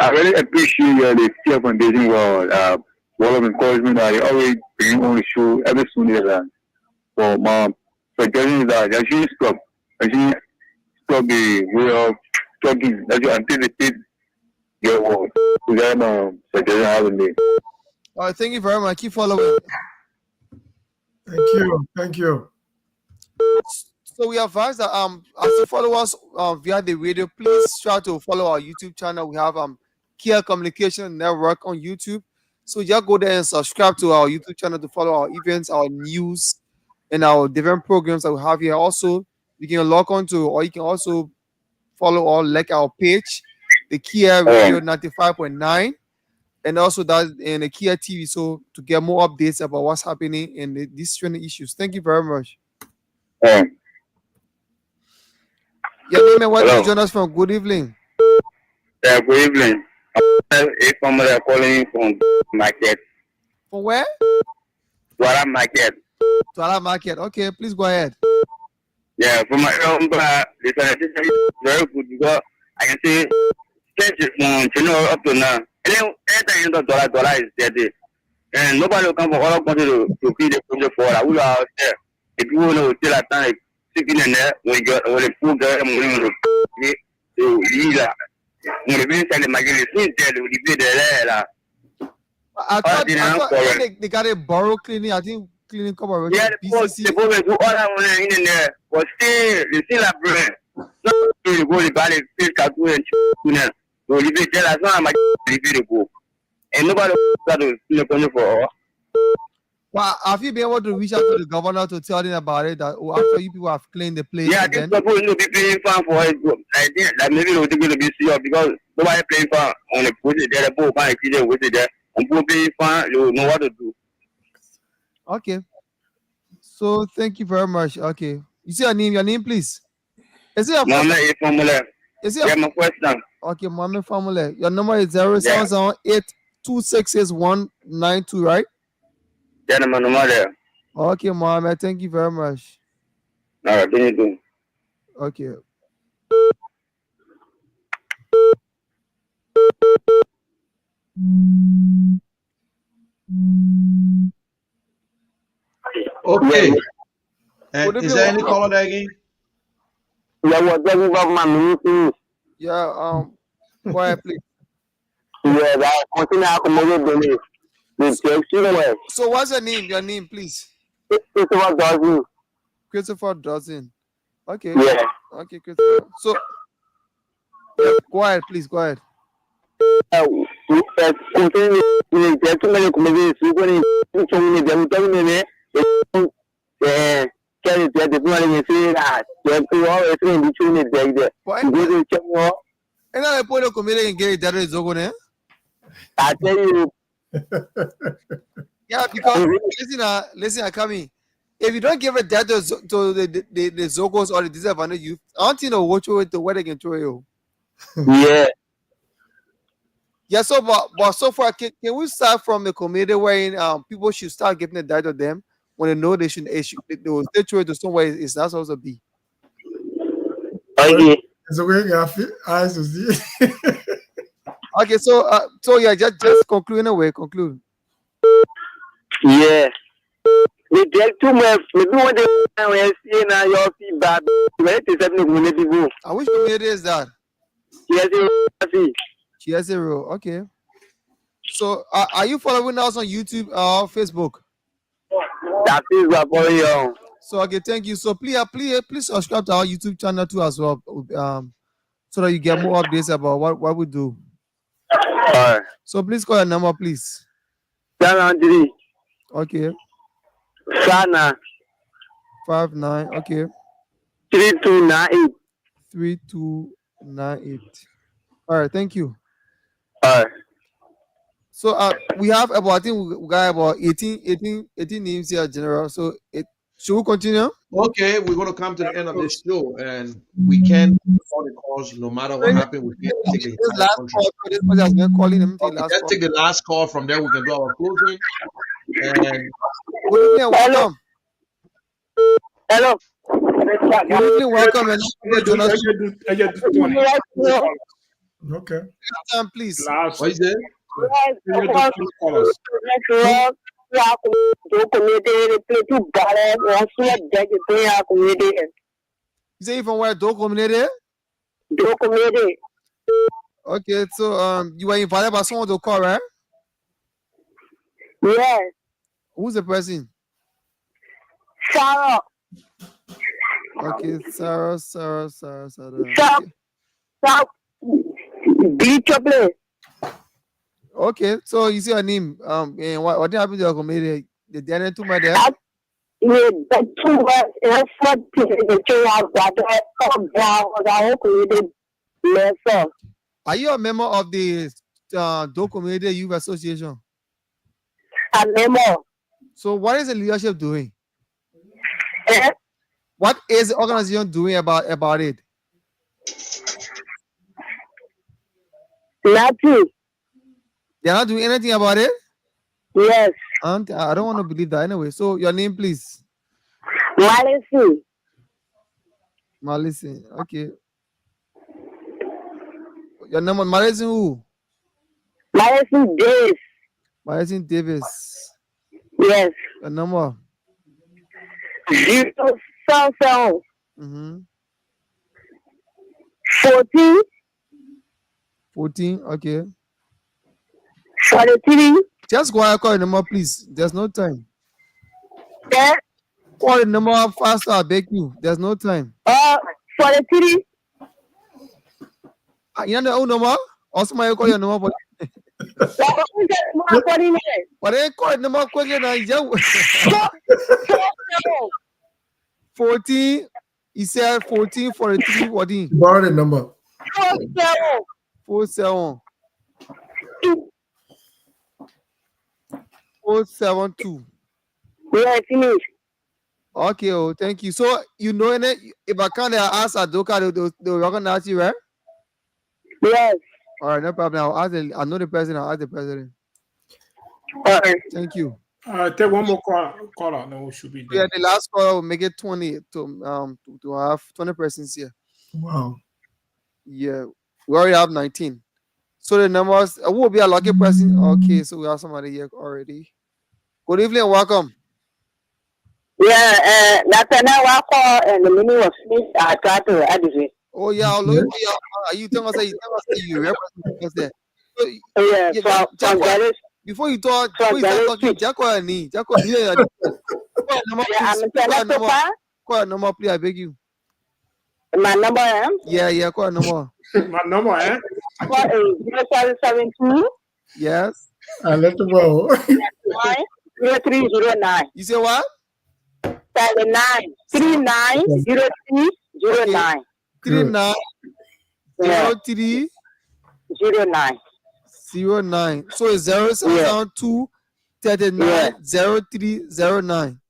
I really appreciate the Kia Foundation word of encouragement that they always bring on the show every Sunday. For my suggestion that I should stop the way of talking. That you anticipate your word. So that's my suggestion having me.
All right, thank you very much. Keep following.
Thank you.
So we advise that as you follow us via the radio, please try to follow our YouTube channel. We have Kia Communication Network on YouTube. So just go there and subscribe to our YouTube channel to follow our events, our news, and our different programs that we have here. Also, you can log on to, or you can also follow or like our page, the Kia Radio 95.9. And also that in the Kia TV, so to get more updates about what's happening in these trending issues. Thank you very much. Your name and where do you join us from? Good evening.
Yeah, good evening. If somebody calling from market.
From where?
Wara market.
Twala Market. Okay, please go ahead.
Yeah, for my number, the sanitation is very good because I can see changes from up to now. Anything dollar is steady. And nobody will come from all country to feed the project for that. We are out there. If you want to tell that time, sitting in there, when the food girl and moving to lead that. When the being said the magazine, there will be there.
I thought they got a borough cleaning. I think cleaning cover.
Yeah, the boys do all that one in there, but still, they still have brain. So,
to go to buy the fish cartoon and tuna. So you be tell us how much you to go. And nobody got to look for.
Well, have you been able to reach out to the governor to tell him about it? That after you people have claimed the place,
Yeah, I
and
think
then
people will be paying fine for it. I think that maybe they will going to be serious because nobody paying fine on the put it there, the book can't see them with it there. And people paying fine, you know what to do.
okay. So thank you very much. Okay, you see your name, please. Is it your first?
Mama, if I'm like,
Is it
yeah,
your,
my question.
okay, Mohammed Family? Your number is 07782668192, right?
Yeah, my number there.
Okay, Mohammed. Thank you very much.
All right, then you do.
Okay.
Okay.
Would
And
it
is
be
there any
okay?
caller there again?
Yeah, what talking about my meeting?
Yeah. Go ahead, please.
Yeah, that continue to accommodate the taxi way.
So what's your name? Your name, please.
It's what does you?
Christopher Dawson. Okay.
Yeah.
Okay, Christopher. So yeah, go ahead, please. Go ahead.
Continue to get too many accommodations. You're going to show me them telling me carry the people and say that you're always going to be doing it there.
But
You go to check more.
and I put a committee and get it that is okay.
I tell you,
Yeah, because listen, Akami. If you don't give a data to the Zogos or the disadvantaged youth, I don't think they'll watch you to where they can throw you.
yeah.
Yeah, so but so far, can we start from the committee where people should start giving the data to them when they know they should they will stay through it to somewhere it's not supposed to be.
Okay.
It's okay, Gafi. Eyes to see.
Okay, so yeah, just conclude in a way, conclude.
Yeah. They get too much. Maybe when they see now your feedback, when they say no community go.
And which community is that?
Yes, you
Chiazero. Okay. So are you following us on YouTube or Facebook?
that is what for you.
So okay, thank you. So please subscribe to our YouTube channel too as well. So that you get more updates about what we do.
Alright.
So please call your number, please.
703
Okay.
Sana
59. Okay.
3298.
3298. All right. Thank you.
Alright.
So we have about, I think we got about 18 names here, General. So should we continue?
Okay, we're going to come to the end of this show, and we can't all the calls, no matter what happened. We can't take the
This
entire
last
country.
call, this person has been calling. Let me take
Okay,
last
let's
call.
take the last call. From there, we can do our closing. And
Good evening, welcome.
Hello.
Good evening, welcome. And
I just do 20.
Okay.
time, please.
Last,
what is it?
I just do 20 callers.
You say you from where? Do community? Okay, so you were invited by someone to call, right?
Yes.
Who's the person?
Sarah.
Okay, Sarah.
Sarah.
Okay.
Sarah. Beach play.
Okay, so you see her name. And what happened to your community? The Daniel too much there?
Yeah, the two words in front of the two of that lesser.
Are you a member of the Do Community Youth Association?
A memo.
So what is the leadership doing?
Eh?
What is the organization doing about it?
Nothing.
They're not doing anything about it?
Yes.
I don't want to believe that anyway. So your name, please.
Malice.
Malison. Okay. Your number, Malison who?
Malice Days.
Malison Davis.
Yes.
Your number.
077
Mm-hmm.
14
14. Okay.
43
Just go ahead, call the number, please. There's no time.
10
Call the number faster, I beg you. There's no time.
43
You know no more. Also, my call your number, but I call number question. I just 14. He said 14, 43, 14.
Borrow the number.
47 472.
Yeah, finish.
Okay, oh, thank you. So you know it. If I can't ask Adoka, they'll recognize you, right?
Yes.
All right, no problem. I'll ask I know the president. I'll ask the president. Thank you.
Take one more caller, then we should be
Yeah,
done.
the last call will make it 20 to have 20 persons here.
Wow.
Yeah, we already have 19. So the numbers will be a lucky person. Okay, so we have somebody here already. Good evening, welcome.
Yeah, Nathaniel Wako and the meaning of Smith are trying to add it.
Oh yeah, I'll look for you. You tell us you represent us there. So,
Yeah, from Gary.
before you start talking, Jacko and Jacko, yeah, number,
Yeah,
please.
I'm
Call a number, please. I beg you.
my number
Yeah, call a number.
My number,
0772
Yes.
I let them go.
0309.
You say what?
39390309.
390309.
09.
So it's 0772 390309.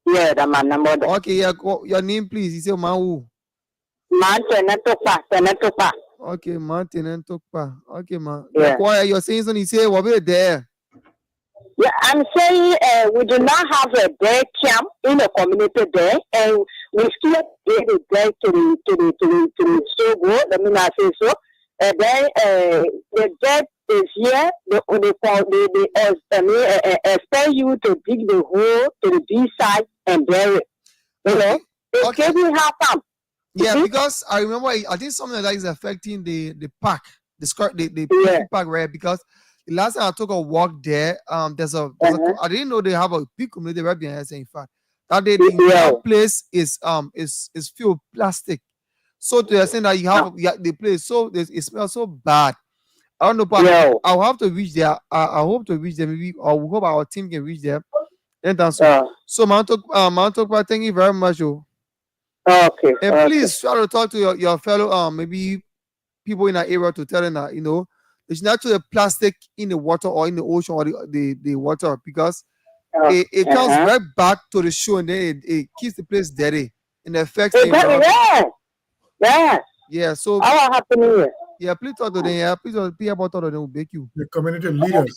Yeah, that's my number.
Okay, yeah, your name, please. You say Mahu.
Man, Tenetopa.
Okay, man, Tenentokpa. Okay, man.
Yeah.
You're saying something. You say, what be there?
Yeah, I'm saying we do not have a day camp in the community there, and we still get the day to the Sogo. Let me not say so. And then the debt is here. They expect you to dig the hole to the B side and bury it. You know, it doesn't happen.
Yeah, because I remember, I think something like that is affecting the park, the park, right? Because the last time I took a walk there, there's a I didn't know they have a big community right behind us. In fact, that the place is filled with plastic. So to the extent that you have the place, so it smells so bad. I don't know, but I'll have to reach there. I hope to reach there. Maybe I hope our team can reach there. And so Mount thank you very much.
Okay.
And please try to talk to your fellow maybe people in that area to tell them that there's not the plastic in the water or in the ocean or the water, because it comes right back to the shore, and then it keeps the place dirty and affects the environment. Yeah, so yeah, please talk to them. Yeah, please talk to them. Will make you
the community leaders.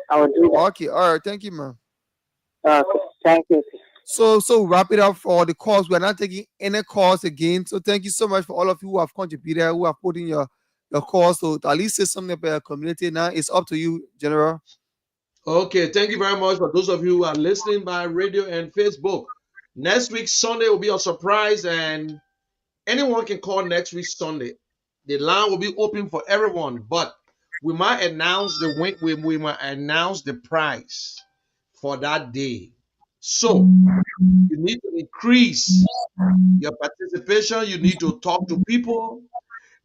I will do that.
Okay, all right, thank you, man.
Okay, thank you.
So wrap it up for the calls. We're not taking any calls again. So thank you so much for all of you who have contributed, who have put in your calls to at least say something about your community. Now it's up to you, General.
Okay, thank you very much for those of you who are listening by radio and Facebook. Next week Sunday will be a surprise, and anyone can call next week Sunday. The line will be open for everyone, but we might announce we might announce the price for that day. So you need to increase your participation. You need to talk to people.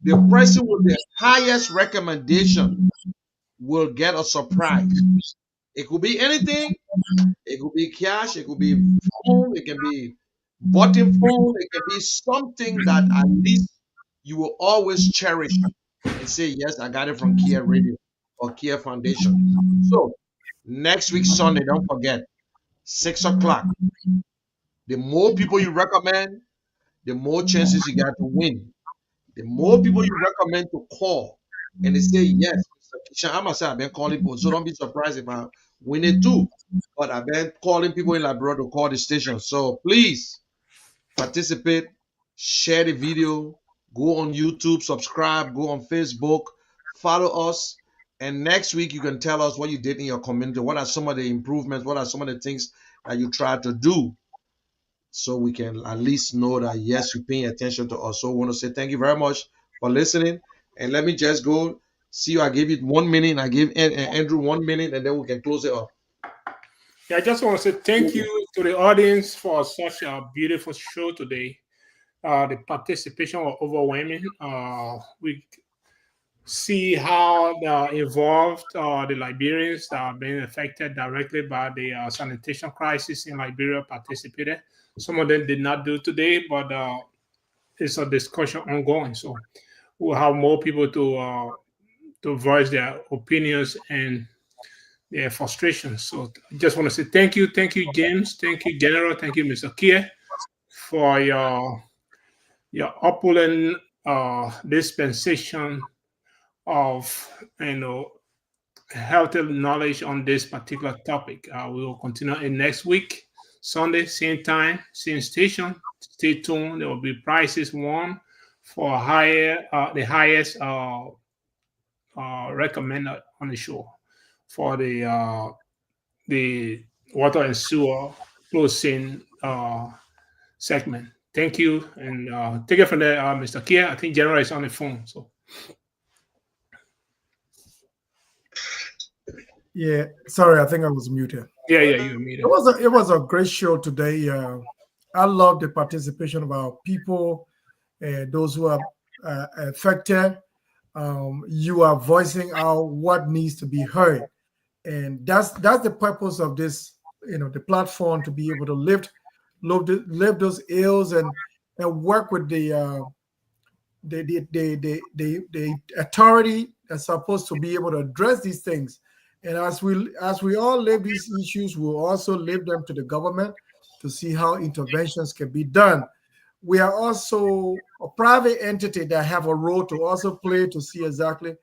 The person with the highest recommendation will get a surprise. It could be anything. It could be cash. It could be phone. It can be button phone. It can be something that at least you will always cherish and say, yes, I got it from Kia Radio or Kia Foundation. So next week Sunday, don't forget, 6 o'clock. The more people you recommend, the more chances you got to win. The more people you recommend to call and they say, yes, Mr. Kishan, I must say I've been calling people, so don't be surprised if I win it too. But I've been calling people in Labrador to call the station. So please participate, share the video, go on YouTube, subscribe, go on Facebook, follow us. And next week, you can tell us what you did in your community. What are some of the improvements? What are some of the things that you tried to do? So we can at least know that, yes, you're paying attention to us. So I want to say thank you very much for listening. And let me just go see you. I gave it 1 minute. I gave Andrew 1 minute, and then we can close it up.
Yeah, I just want to say thank you to the audience for such a beautiful show today. The participation was overwhelming. We see how involved the Liberians that are being affected directly by the sanitation crisis in Liberia participated. Some of them did not do today, but it's a discussion ongoing. So we'll have more people to voice their opinions and their frustrations. So I just want to say thank you, James, thank you, General, thank you, Mr. Kier, for your opulent dispensation of healthy knowledge on this particular topic. We will continue in next week, Sunday, same time, same station. Stay tuned. There will be prizes won for the highest recommended on the show for the water and sewer closing segment. Thank you, and take it from there, Mr. Kia. I think General is on the phone. So
Yeah, sorry, I think I was muted.
yeah, you muted.
It was a great show today. I love the participation of our people, those who are affected. You are voicing out what needs to be heard, and that's the purpose of this. The platform to be able to lift those ills and work with the authority that's supposed to be able to address these things. And as we all live these issues, we'll also live them to the government to see how interventions can be done. We are also a private entity that have a role to also play to see exactly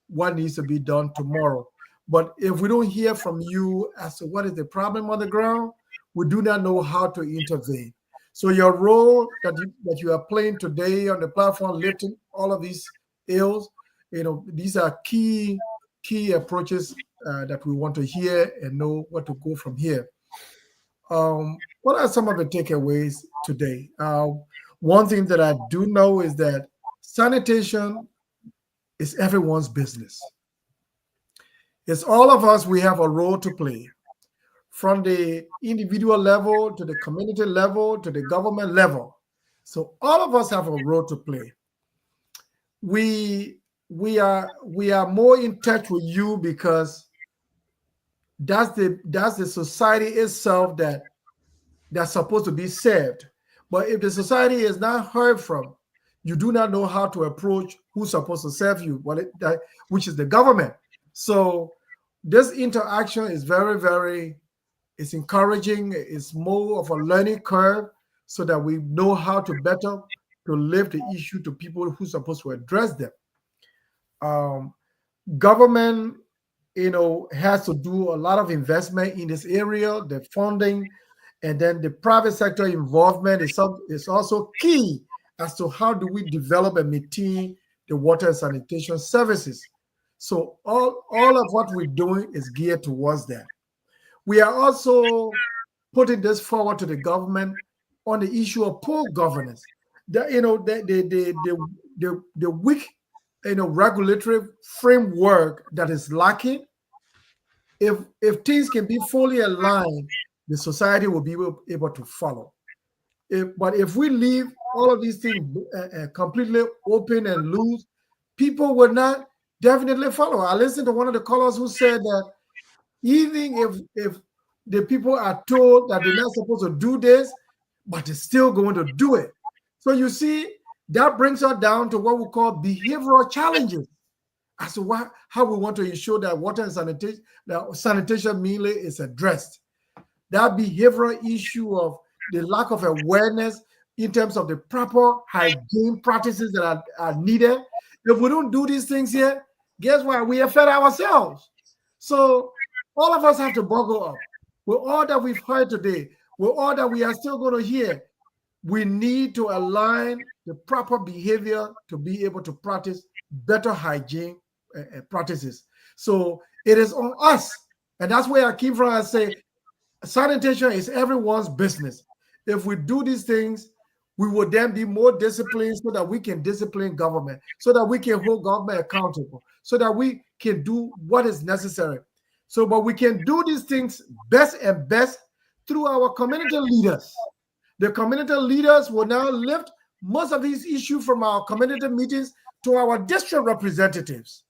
what needs to be done tomorrow. But if we don't hear from you as to what is the problem on the ground, we do not know how to intervene. So your role that you are playing today on the platform, lifting all of these ills, these are key approaches that we want to hear and know what to go from here. What are some of the takeaways today? One thing that I do know is that sanitation is everyone's business. It's all of us, we have a role to play, from the individual level to the community level to the government level. So all of us have a role to play. We are more in touch with you because that's the society itself that's supposed to be served. But if the society is not heard from, you do not know how to approach who's supposed to serve you, which is the government. So this interaction is very, very, it's encouraging. It's more of a learning curve so that we know how to better to lift the issue to people who's supposed to address them. Government, has to do a lot of investment in this area, the funding, and then the private sector involvement is also key as to how do we develop and maintain the water and sanitation services. So all of what we're doing is geared towards that. We are also putting this forward to the government on the issue of poor governance. The weak regulatory framework that is lacking. If things can be fully aligned, the society will be able to follow. But if we leave all of these things completely open and loose, people will not definitely follow. I listened to one of the callers who said that even if the people are told that they're not supposed to do this, but they're still going to do it. So you see, that brings us down to what we call behavioral challenges as to how we want to ensure that water and sanitation mainly is addressed. That behavioral issue of the lack of awareness in terms of the proper hygiene practices that are needed. If we don't do these things here, guess what? We affect ourselves. So all of us have to buckle up. With all that we've heard today, with all that we are still going to hear, we need to align the proper behavior to be able to practice better hygiene practices. So it is on us. And that's where I came from. I say sanitation is everyone's business. If we do these things, we will then be more disciplined so that we can discipline government, so that we can hold government accountable, so that we can do what is necessary. But we can do these things best through our community leaders. The community leaders will now lift most of these issues from our community meetings to our district representatives.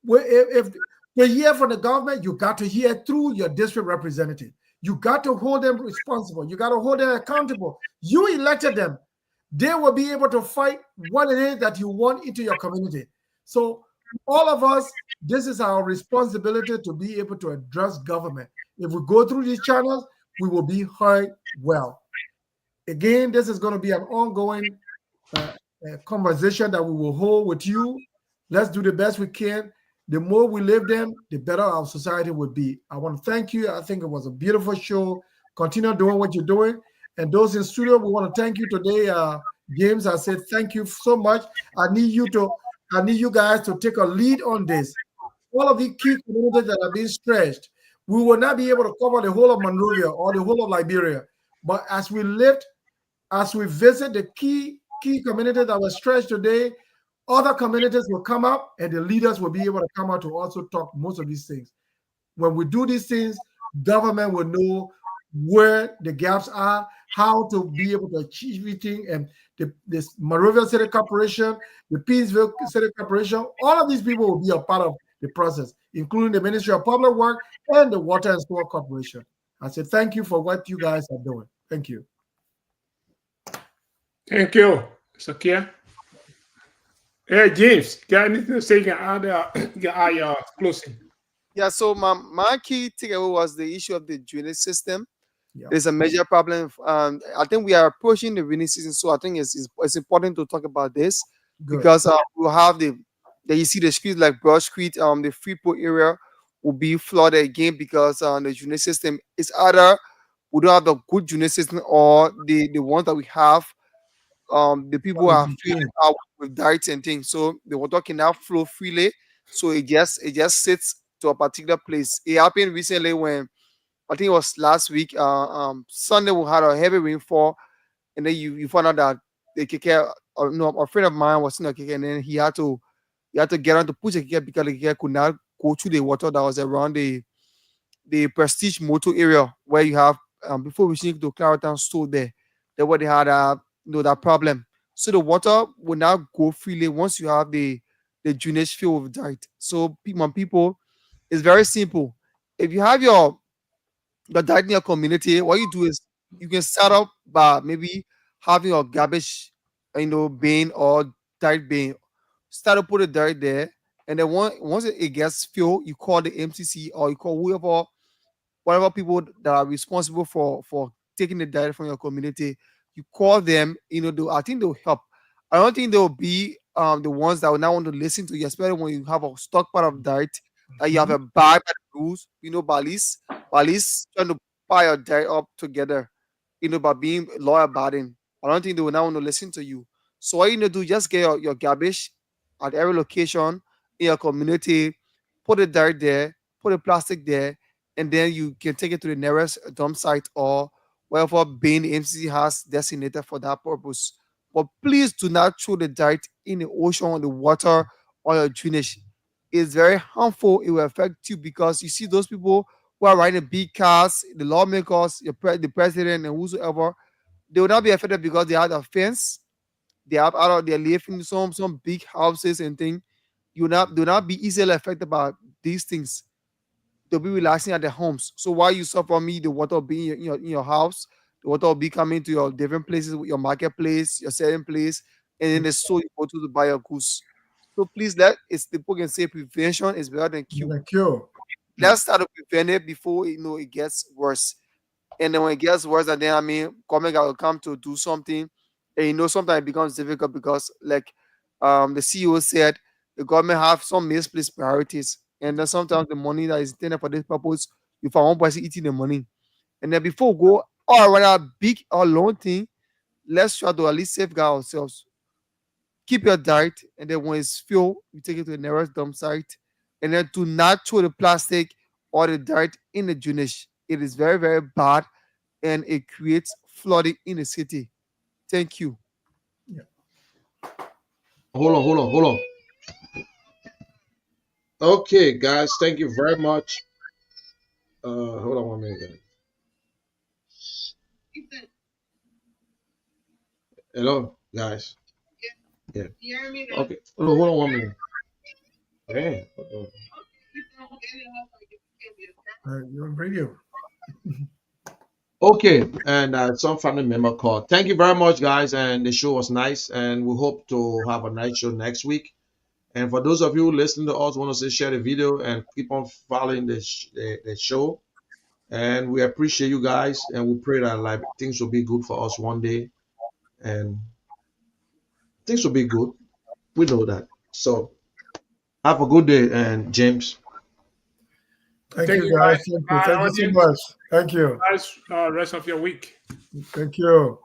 If to hear from the government, you got to hear through your district representative. You got to hold them responsible. You got to hold them accountable. You elected them. They will be able to fight what it is that you want into your community. So all of us, this is our responsibility to be able to address government. If we go through these channels, we will be heard well. Again, this is going to be an ongoing uh, conversation that we will hold with you. Let's do the best we can. The more we live them, the better our society would be. I want to thank you. I think it was a beautiful show. Continue doing what you're doing. And those in studio, we want to thank you today, James. I said thank you so much. I need you guys to take a lead on this. All of the key communities that are being stretched, we will not be able to cover the whole of Monrovia or the whole of Liberia. But as we visit the key communities that were stretched today, other communities will come up and the leaders will be able to come out to also talk most of these things. When we do these things, government will know where the gaps are, how to be able to achieve everything. And this Monrovia City Corporation, the Peaceville City Corporation, all of these people will be a part of the process, including the Ministry of Public Work and the Water and Sewer Corporation. I say thank you for what you guys are doing. Thank you.
Thank you, Sakia. Hey, James, got anything to say? You can add, closing.
Yeah, so my key takeaway was the issue of the drainage system.
Yeah.
There's a major problem. I think we are approaching the rainy season, so I think it's important to talk about this.
Good.
Because we'll have you see the streets like Broad Street, the Freeport area will be flooded again because the drainage system is either we don't have the good drainage system or the ones that we have, the people are filling out with dirt and things, so the water cannot flow freely, so it just sits to a particular place. It happened recently when I think it was last week. Sunday we had a heavy rainfall, and then you find out that the keke, no, a friend of mine was in a keke, and then he had to get on to push the keke because the keke could not go through the water that was around the Prestige Motor area where you have, before reaching to Clarendon store there. They where they had that problem. So the water will now go freely once you have the drainage filled with dirt. So people, it's very simple. If you have your dirt in your community, what you do is you can start up by maybe having a garbage, bin or dirt bin. Start to put the dirt there, and then once it gets filled, you call the MCC or you call whatever people that are responsible for taking the dirt from your community. You call them, I think they'll help. I don't think they'll be the ones that will not want to listen to you, especially when you have a stockpile of dirt that you have a bag that rules, Balis trying to pile your dirt up together, by being law abiding. I don't think they will not want to listen to you. So what you need to do, just get your garbage at every location in your community, put the dirt there, put the plastic there, and then you can take it to the nearest dump site or wherever bin the MCC has designated for that purpose. But please do not throw the dirt in the ocean or the water or your drainage. It's very harmful. It will affect you because you see those people who are riding big cars, the lawmakers, the president, and whosoever, they will not be affected because they have a fence. They live in some big houses and things. You not do not be easily affected by these things. They'll be relaxing at their homes. So while you suffer me, the water will be in your house, the water will be coming to your different places, your marketplace, your selling place, and then the store you go to buy your goods. So please, the book can say prevention is better than cure.
Thank you.
Let's start to prevent it before it gets worse. And then when it gets worse, and then government will come to do something, and sometimes it becomes difficult because, like the CEO said, the government have some misplaced priorities, and then sometimes the money that is intended for this purpose, you find one person eating the money, and then before we go, or whether big or long thing, let's try to at least safeguard ourselves. Keep your dirt, and then when it's filled, you take it to the nearest dump site, and then do not throw the plastic or the dirt in the drainage. It is very, very bad, and it creates flooding in the city. Thank you.
Hold on. Okay, guys, thank you very much. Hold on 1 minute. Hello. guys. Yeah. Okay. Hold on 1 minute. Hey.
You're on radio.
Okay, and some family member called. Thank you very much, guys, and the show was nice, and we hope to have a nice show next week. And for those of you listening to us, want to say share the video and keep on following the show. And we appreciate you guys, and we pray that like things will be good for us one day, and things will be good. We know that. So have a good day, and James.
Thank
Thank
you,
you,
guys.
guys.
Thank you. Thank you so
Audience,
much. Thank you.
guys, rest of your week.
Thank you.